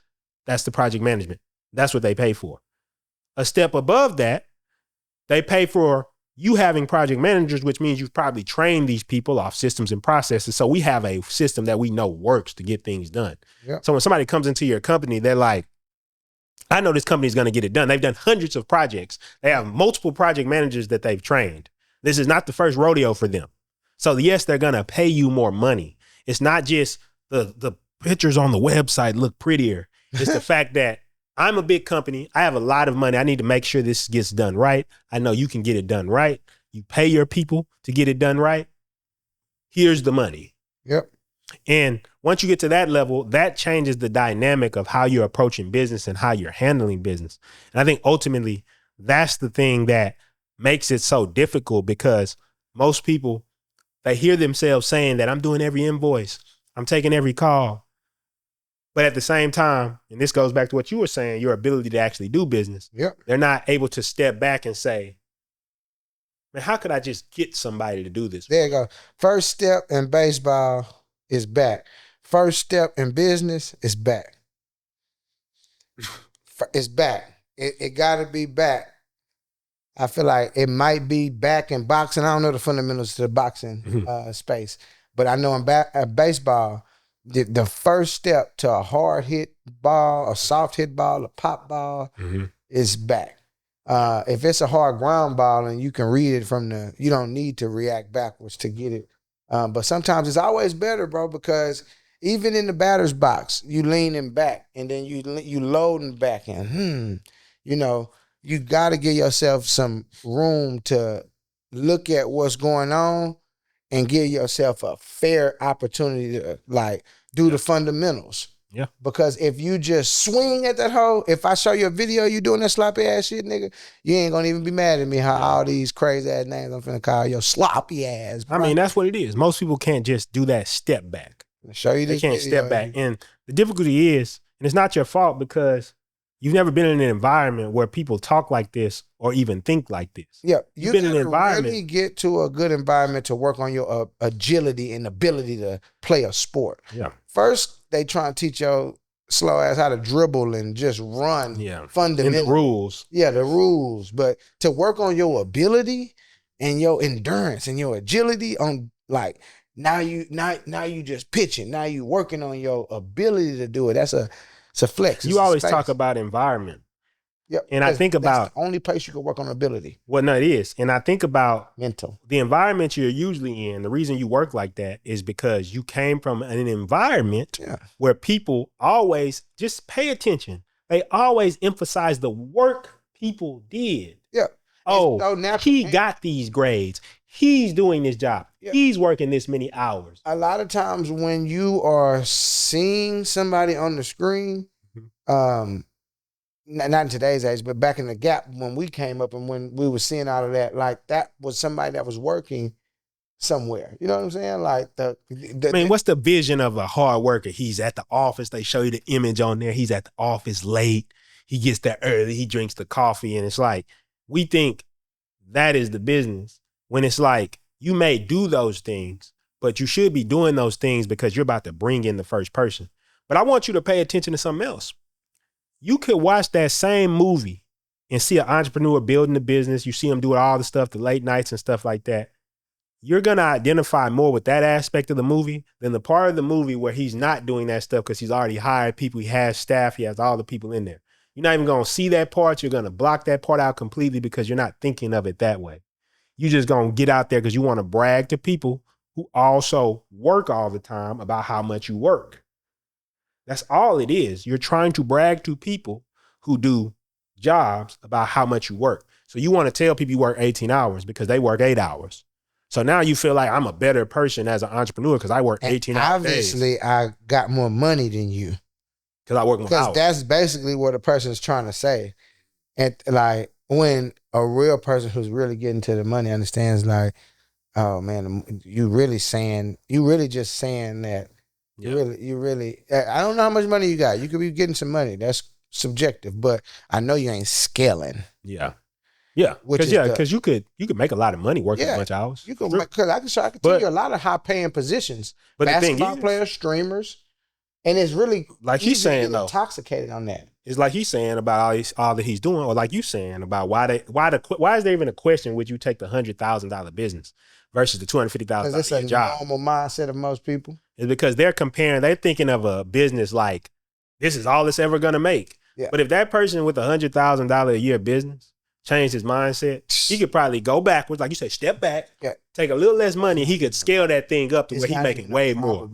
S4: That's the project management. That's what they pay for. A step above that, they pay for you having project managers, which means you've probably trained these people off systems and processes. So we have a system that we know works to get things done. Yep. So when somebody comes into your company, they're like, I know this company is going to get it done. They've done hundreds of projects. They have multiple project managers that they've trained. This is not the first rodeo for them. So yes, they're going to pay you more money. It's not just the pictures on the website look prettier. It's the fact that I'm a big company. I have a lot of money. I need to make sure this gets done right. I know you can get it done right. You pay your people to get it done right. Here's the money. Yep. And once you get to that level, that changes the dynamic of how you're approaching business and how you're handling business. And I think ultimately that's the thing that makes it so difficult, because most people, they hear themselves saying that I'm doing every invoice, I'm taking every call. But at the same time, and this goes back to what you were saying, your ability to actually do business. Yep. They're not able to step back and say, man, how could I just get somebody to do this?
S5: There you go. First step in baseball is back. First step in business is back. It's back. It got to be back. I feel like it might be back in boxing. I don't know the fundamentals to the boxing space, but I know in baseball, the first step to a hard hit ball, a soft hit ball, a pop ball is back. If it's a hard ground ball and you can read it from you don't need to react backwards to get it. But sometimes it's always better, bro, because even in the batter's box, you leaning back and then you loading back in. You know, you got to give yourself some room to look at what's going on and give yourself a fair opportunity to do the fundamentals. Yeah. Because if you just swing at that hole, if I show you a video you doing that sloppy ass shit, nigga, you ain't gonna even be mad at me how all these crazy ass names I'm finna call your sloppy ass, bro.
S4: I mean, that's what it is. Most people can't just do that step back.
S5: Show you this.
S4: They can't step back. And the difficulty is, and it's not your fault because you've never been in an environment where people talk like this or even think like this.
S5: Yeah, you've been in an environment. Really get to a good environment to work on your agility and ability to play a sport. Yeah. First, they try to teach your slow ass how to dribble and just run. Yeah. Fundamentally.
S4: And the rules.
S5: Yeah, the rules. But to work on your ability and your endurance and your agility on now you just pitching. Now you working on your ability to do it. It's a flex.
S4: You always talk about environment.
S5: Yep.
S4: And I think about
S5: that's the only place you can work on ability.
S4: Well, no, it is. And I think about
S5: mental.
S4: The environment you're usually in, the reason you work like that is because you came from an environment where people always just pay attention. They always emphasize the work people did.
S5: Yeah.
S4: Oh, so he got these grades. He's doing this job. Yeah. He's working this many hours.
S5: A lot of times when you are seeing somebody on the screen, not in today's age, but back in the gap when we came up and when we were seeing all of that, that was somebody that was working somewhere. You know what I'm saying?
S4: I mean, what's the vision of a hard worker? He's at the office. They show you the image on there. He's at the office late. He gets there early. He drinks the coffee. And it's we think that is the business when it's you may do those things, but you should be doing those things because you're about to bring in the first person. But I want you to pay attention to something else. You could watch that same movie and see an entrepreneur building a business. You see him doing all the stuff, the late nights and stuff like that. You're going to identify more with that aspect of the movie than the part of the movie where he's not doing that stuff because he's already hired people. He has staff. He has all the people in there. You're not even going to see that part. You're going to block that part out completely because you're not thinking of it that way. You're just going to get out there because you want to brag to people who also work all the time about how much you work. That's all it is. You're trying to brag to people who do jobs about how much you work. So you want to tell people you work 18 hours because they work 8 hours. So now you feel like I'm a better person as an entrepreneur because I work 18 hours.
S5: Obviously, I got more money than you.
S4: Because I work more hours.
S5: Because that's basically what a person's trying to say. And like when a real person who's really getting to the money understands like, oh man, you really just saying that. You really, I don't know how much money you got. You could be getting some money. That's subjective, but I know you ain't scaling.
S4: Yeah. Yeah. Because you could make a lot of money working a bunch of hours.
S5: You could, because I can tell you a lot of high paying positions.
S4: But
S5: basketball players, streamers, and it's really
S4: like he's saying though,
S5: intoxicated on that.
S4: It's like he's saying about all that he's doing, or like you saying about why is there even a question would you take the $100,000 business versus the $250,000 job?
S5: Because it's a normal mindset of most people.
S4: It's because they're thinking of a business like this is all it's ever gonna make. Yeah. But if that person with $100,000 a year business changed his mindset, he could probably go backwards, like you said, step back, take a little less money, and he could scale that thing up to where he's making way more.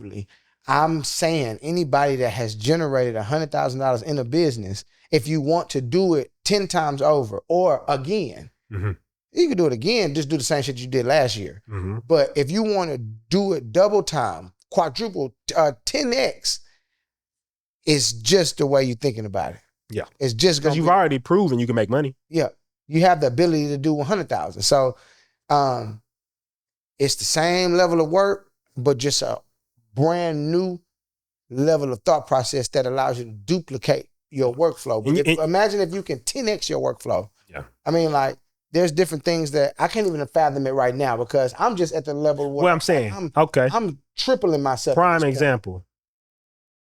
S5: I'm saying anybody that has generated $100,000 in a business, if you want to do it 10 times over or again, you can do it again, just do the same shit you did last year. But if you want to do it double time, quadruple, 10x, it's just the way you're thinking about it.
S4: Yeah.
S5: It's just
S4: because you've already proven you can make money.
S5: Yeah. You have the ability to do 100,000. So it's the same level of work, but just a brand new level of thought process that allows you to duplicate your workflow. But imagine if you can 10x your workflow.
S4: Yeah.
S5: I mean, like, there's different things that I can't even fathom it right now because I'm just at the level where
S4: I'm saying,
S5: I'm tripling myself.
S4: Prime example.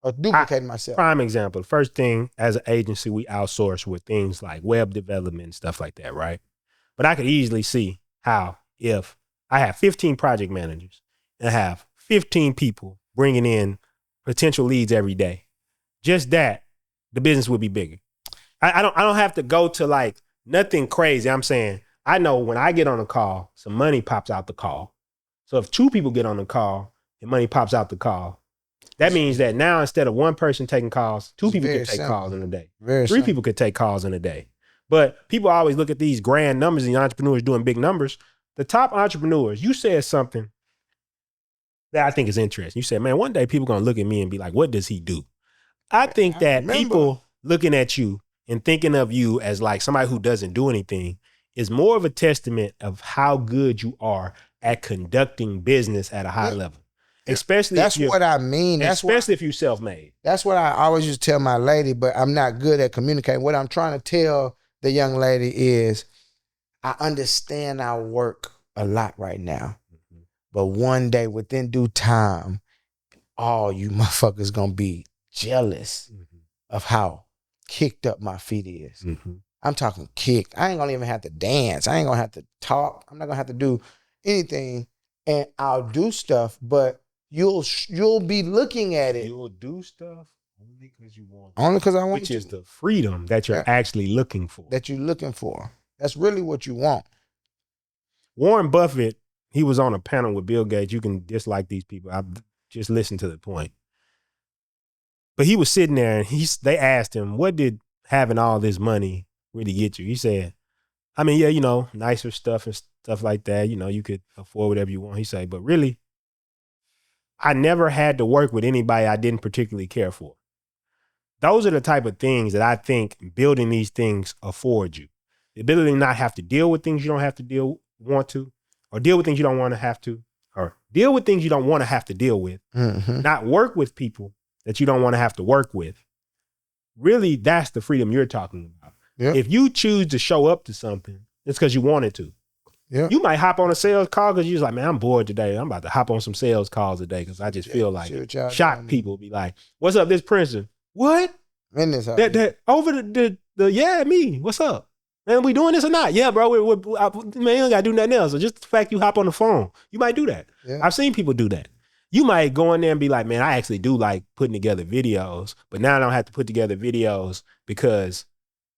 S5: Or duplicating myself.
S4: Prime example. First thing, as an agency, we outsource with things like web development and stuff like that, right? But I could easily see how if I have 15 project managers and I have 15 people bringing in potential leads every day, just that, the business would be bigger. I don't have to go to like nothing crazy. I'm saying, I know when I get on a call, some money pops out the call. So if 2 people get on the call and money pops out the call, that means that now instead of 1 person taking calls, 2 people could take calls in a day. 3 people could take calls in a day. But people always look at these grand numbers and the entrepreneurs doing big numbers. The top entrepreneurs, you said something that I think is interesting. You said, man, one day people are going to look at me and be like, what does he do? I think that people looking at you and thinking of you as like somebody who doesn't do anything is more of a testament of how good you are at conducting business at a high level. Especially
S5: that's what I mean.
S4: Especially if you're self-made.
S5: That's what I always used to tell my lady, but I'm not good at communicating. What I'm trying to tell the young lady is I understand I work a lot right now. But one day within due time, all you motherfuckers gonna be jealous of how kicked up my feet is. I'm talking kicked. I ain't gonna even have to dance. I ain't gonna have to talk. I'm not gonna have to do anything. And I'll do stuff, but you'll be looking at it.
S4: You'll do stuff only because you want.
S5: Only because I want.
S4: Which is the freedom that you're actually looking for.
S5: That you're looking for. That's really what you want.
S4: Warren Buffett, he was on a panel with Bill Gates. You can dislike these people. I just listen to the point. But he was sitting there and they asked him, what did having all this money really get you? He said, I mean, yeah, nicer stuff and stuff like that. You could afford whatever you want. He said, but really, I never had to work with anybody I didn't particularly care for. Those are the type of things that I think building these things afford you. The ability to not have to deal with things you don't have to want to, or deal with things you don't want to have to, or deal with things you don't want to have to deal with, not work with people that you don't want to have to work with. Really, that's the freedom you're talking about. Yep. If you choose to show up to something, it's because you wanted to. Yep. You might hop on a sales call because you're just like, man, I'm bored today. I'm about to hop on some sales calls today because I just feel like shock people. Be like, what's up, this Prinston? What?
S5: In this house.
S4: That over the yeah, me. What's up? Man, we doing this or not? Yeah, bro. Man, you don't got to do nothing else. So just the fact you hop on the phone, you might do that. Yeah. I've seen people do that. You might go in there and be like, man, I actually do like putting together videos, but now I don't have to put together videos because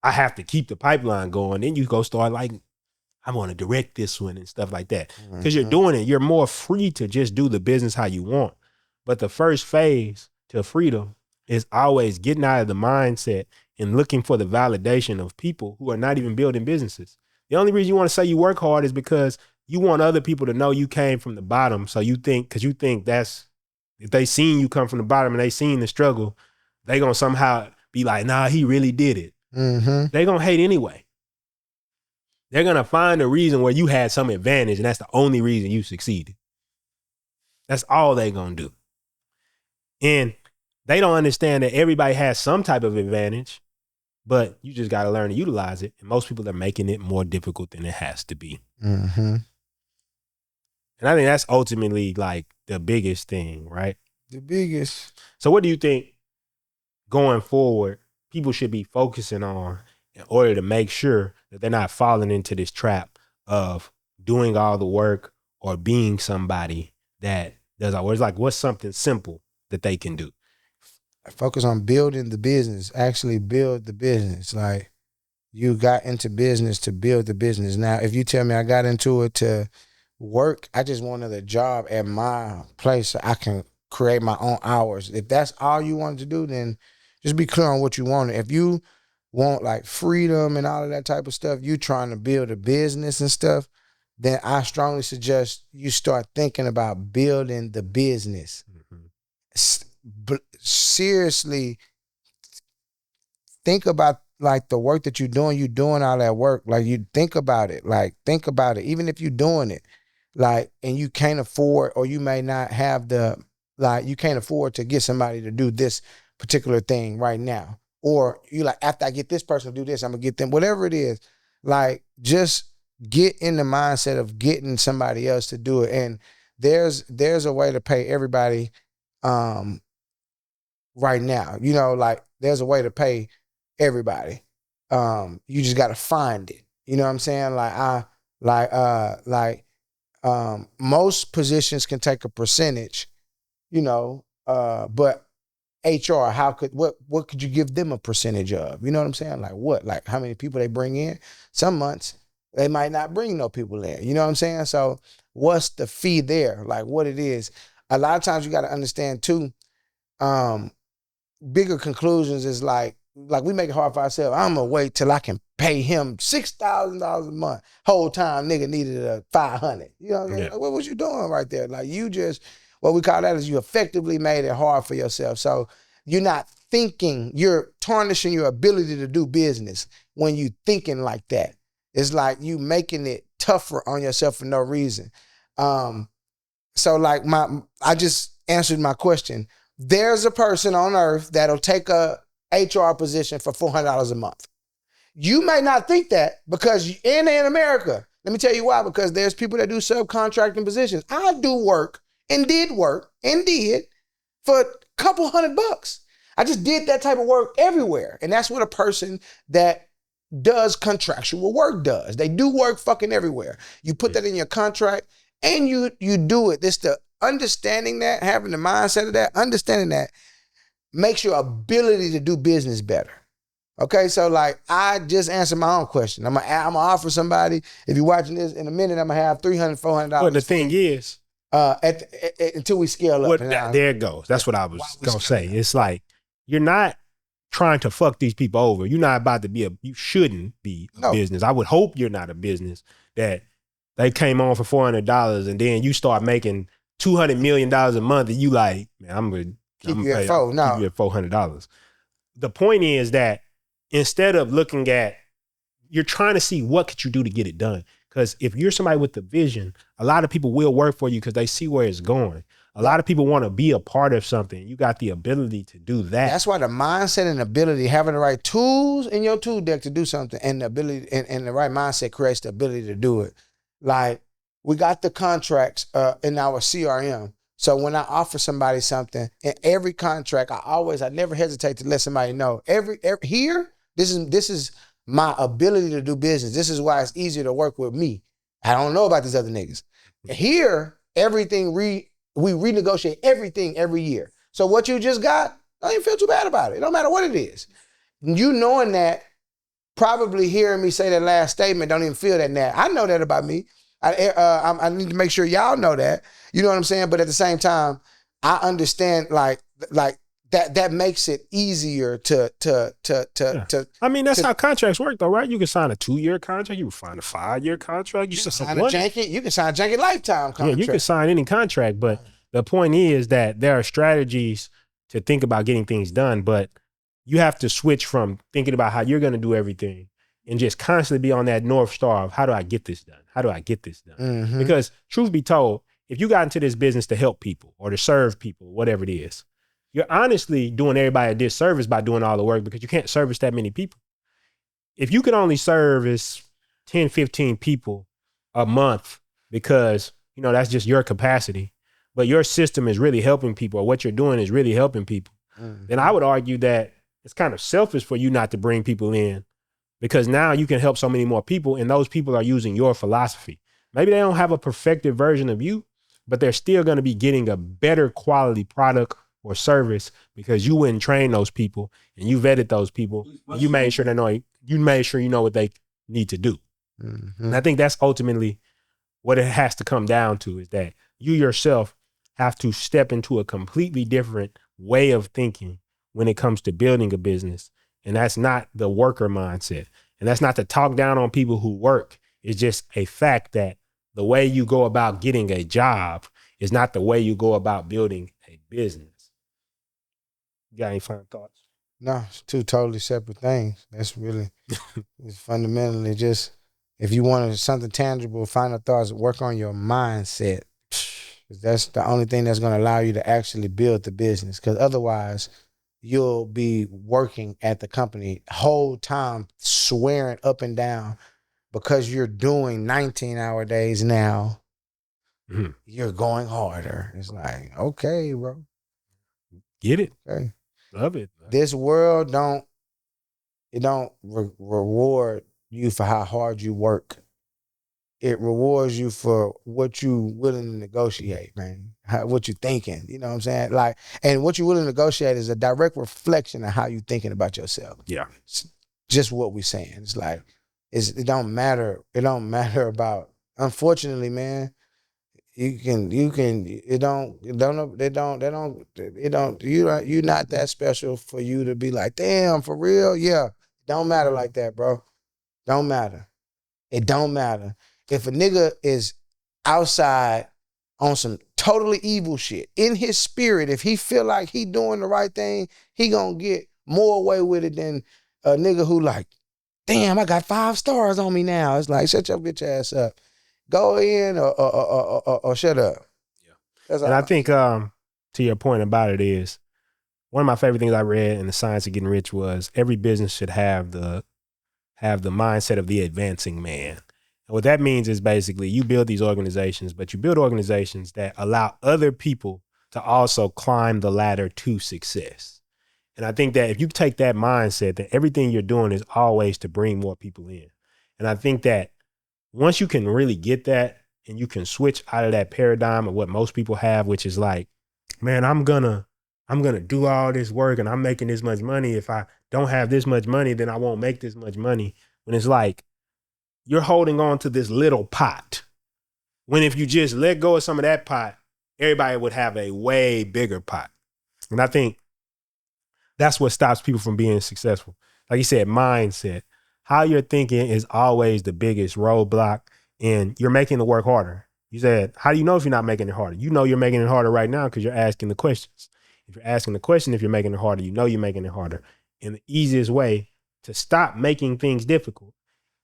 S4: I have to keep the pipeline going. Then you go start like, I want to direct this one and stuff like that. Because you're doing it. You're more free to just do the business how you want. But the first phase to freedom is always getting out of the mindset and looking for the validation of people who are not even building businesses. The only reason you want to say you work hard is because you want other people to know you came from the bottom. So you think, because you think that's, if they seen you come from the bottom and they seen the struggle, they gonna somehow be like, nah, he really did it.
S5: Mm-hmm.
S4: They gonna hate anyway. They're gonna find a reason where you had some advantage, and that's the only reason you succeeded. That's all they gonna do. And they don't understand that everybody has some type of advantage, but you just gotta learn to utilize it. And most people are making it more difficult than it has to be.
S5: Mm-hmm.
S4: And I think that's ultimately like the biggest thing, right?
S5: The biggest.
S4: So what do you think going forward people should be focusing on in order to make sure that they're not falling into this trap of doing all the work or being somebody that does all? It's like, what's something simple that they can do?
S5: Focus on building the business. Actually build the business. Like, you got into business to build the business. Now, if you tell me I got into it to work, I just wanted a job at my place so I can create my own hours. If that's all you wanted to do, then just be clear on what you want. If you want like freedom and all of that type of stuff, you trying to build a business and stuff, then I strongly suggest you start thinking about building the business. But seriously, think about like the work that you're doing all that work. Like, you think about it. Even if you're doing it, like, and you can't afford, or you may not have you can't afford to get somebody to do this particular thing right now. Or you like, after I get this person to do this, I'm gonna get them, whatever it is. Like, just get in the mindset of getting somebody else to do it. And there's a way to pay everybody right now. You know, like, there's a way to pay everybody. You just gotta find it. You know what I'm saying? Most positions can take a percentage, you know, but HR, what could you give them a percentage of? You know what I'm saying? Like, what? Like, how many people they bring in? Some months they might not bring no people in. You know what I'm saying? So what's the fee there? Like, what it is. A lot of times you got to understand too, bigger conclusions is like we make it hard for ourselves. I'm gonna wait till I can pay him $6,000 a month. Whole time nigga needed a $500. You know what I'm saying?
S4: Yeah.
S5: What was you doing right there? Like, you just, what we call that is you effectively made it hard for yourself. So you're not thinking, you're tarnishing your ability to do business when you thinking like that. It's like you making it tougher on yourself for no reason. So like I just answered my question. There's a person on earth that'll take a HR position for $400 a month. You may not think that because in America, let me tell you why, because there's people that do subcontracting positions. I do work and did for a couple $100. I just did that type of work everywhere. And that's what a person that does contractual work does. They do work fucking everywhere. You put that in your contract and you do it. This the understanding that, having the mindset of that, understanding that makes your ability to do business better. Okay, so like, I just answered my own question. I'm gonna offer somebody, if you're watching this in a minute, I'm gonna have $300, $400.
S4: But the thing is,
S5: until we scale up.
S4: There it goes. That's what I was gonna say. It's like, you're not trying to fuck these people over. You're not about to be you shouldn't be a business. I would hope you're not a business that they came on for $400 and then you start making $200 million a month and you like, man, I'm gonna keep you at $400. The point is that instead of looking at, you're trying to see what could you do to get it done. Because if you're somebody with the vision, a lot of people will work for you because they see where it's going. A lot of people want to be a part of something. You got the ability to do that.
S5: That's why the mindset and ability, having the right tools in your tool deck to do something, and the ability and the right mindset creates the ability to do it. Like, we got the contracts in our CRM. So when I offer somebody something, in every contract, I never hesitate to let somebody know. Here, this is my ability to do business. This is why it's easier to work with me. I don't know about these other niggas. Here, everything we renegotiate everything every year. So what you just got, don't even feel too bad about it. It don't matter what it is. You knowing that, probably hearing me say that last statement, don't even feel that now. I know that about me. I need to make sure y'all know that. You know what I'm saying? But at the same time, I understand like that makes it easier to
S4: I mean, that's how contracts work, though, right? You can sign a 2-year contract. You can sign a 5-year contract. You can
S5: sign a janky. You can sign a janky lifetime contract.
S4: Yeah, you can sign any contract, but the point is that there are strategies to think about getting things done, but you have to switch from thinking about how you're going to do everything and just constantly be on that North Star of how do I get this done? How do I get this done?
S5: Mm-hmm.
S4: Because truth be told, if you got into this business to help people or to serve people, whatever it is, you're honestly doing everybody a disservice by doing all the work because you can't service that many people. If you can only service 10, 15 people a month because, you know, that's just your capacity, but your system is really helping people or what you're doing is really helping people, then I would argue that it's kind of selfish for you not to bring people in because now you can help so many more people and those people are using your philosophy. Maybe they don't have a perfected version of you, but they're still going to be getting a better quality product or service because you went and trained those people and you vetted those people. And you made sure they know, you made sure you know what they need to do.
S5: Mm-hmm.
S4: And I think that's ultimately what it has to come down to is that you yourself have to step into a completely different way of thinking when it comes to building a business. And that's not the worker mindset. And that's not to talk down on people who work. It's just a fact that the way you go about getting a job is not the way you go about building a business. You got any final thoughts?
S5: No, it's two totally separate things. That's really, it's fundamentally just, if you want something tangible, final thoughts, work on your mindset. That's the only thing that's going to allow you to actually build the business. Because otherwise, you'll be working at the company whole time, swearing up and down because you're doing 19-hour days now.
S4: Mm-hmm.
S5: You're going harder. It's like, okay, bro.
S4: Get it.
S5: Okay.
S4: Love it.
S5: This world don't reward you for how hard you work. It rewards you for what you willing to negotiate, man. What you thinking, you know what I'm saying? Like, and what you willing to negotiate is a direct reflection of how you thinking about yourself.
S4: Yeah.
S5: It's just what we saying. It's like, it don't matter. It don't matter about, unfortunately, man, you're not that special for you to be like, damn, for real? Yeah. Don't matter like that, bro. Don't matter. It don't matter. If a nigga is outside on some totally evil shit, in his spirit, if he feel like he doing the right thing, he gonna get more away with it than a nigga who like, damn, I got 5 stars on me now. It's like, shut your bitch ass up. Go in or shut up.
S4: Yeah. And I think to your point about it is, one of my favorite things I read in The Science of Getting Rich was every business should have the mindset of the advancing man. And what that means is basically you build these organizations, but you build organizations that allow other people to also climb the ladder to success. And I think that if you take that mindset, that everything you're doing is always to bring more people in. And I think that once you can really get that and you can switch out of that paradigm of what most people have, which is like, man, I'm gonna do all this work and I'm making this much money. If I don't have this much money, then I won't make this much money. When it's like, you're holding on to this little pot. When if you just let go of some of that pot, everybody would have a way bigger pot. And I think that's what stops people from being successful. Like you said, mindset. How you're thinking is always the biggest roadblock, and you're making the work harder. You said, how do you know if you're not making it harder? You know you're making it harder right now because you're asking the questions. If you're asking the question, if you're making it harder, you know you're making it harder. And the easiest way to stop making things difficult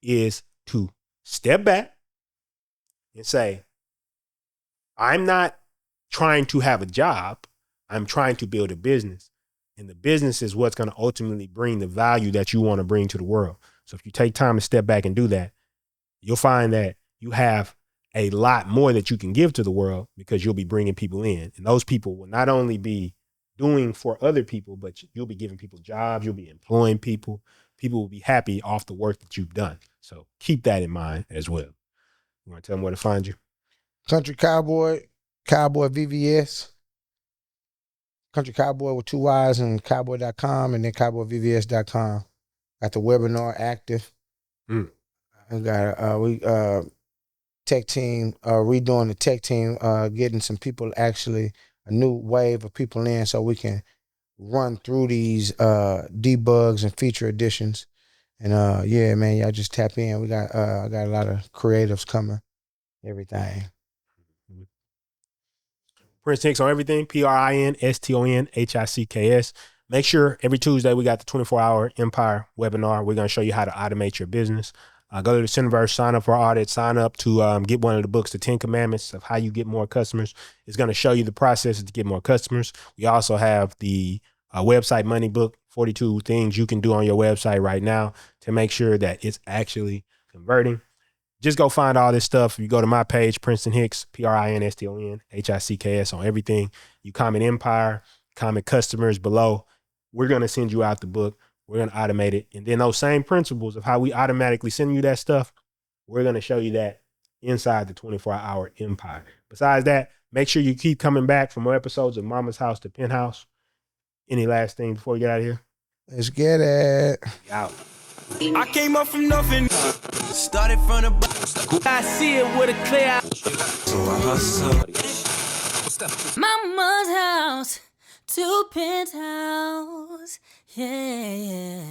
S4: is to step back and say, I'm not trying to have a job. I'm trying to build a business. And the business is what's going to ultimately bring the value that you want to bring to the world. So if you take time to step back and do that, you'll find that you have a lot more that you can give to the world because you'll be bringing people in. And those people will not only be doing for other people, but you'll be giving people jobs. You'll be employing people. People will be happy off the work that you've done. So keep that in mind as well. You want to tell them where to find you?
S5: Country Cowboy, Cowboy VVS. Country Cowboy with 2 Y's and cowboy.com and then cowboyvvs.com. Got the webinar active. I got tech team, redoing the tech team, getting some people, actually a new wave of people in so we can run through these debugs and feature additions. And yeah, man, y'all just tap in. We got I got a lot of creatives coming. Everything.
S4: Prince Hicks on everything. PRINSTONHICKS. Make sure every Tuesday we got the 24-hour Empire webinar. We're going to show you how to automate your business. Go to the Cineverse, sign up for our audit, sign up to get one of the books, The 10 Commandments of How You Get More Customers. It's going to show you the processes to get more customers. We also have the website money book, 42 things you can do on your website right now to make sure that it's actually converting. Just go find all this stuff. You go to my page, Prinston Hicks, PRINSTONHICKS on everything. You comment Empire, comment customers below. We're going to send you out the book. We're going to automate it. And then those same principles of how we automatically send you that stuff, we're going to show you that inside the 24-hour Empire. Besides that, make sure you keep coming back for more episodes of Mama's House to Penthouse. Any last thing before we get out of here?
S5: Let's get it.
S4: Out.
S1: I came up from nothing. Started from the bottom. I see it with a clear eye.
S2: So I hustle.
S3: Mama's house to penthouse. Yeah.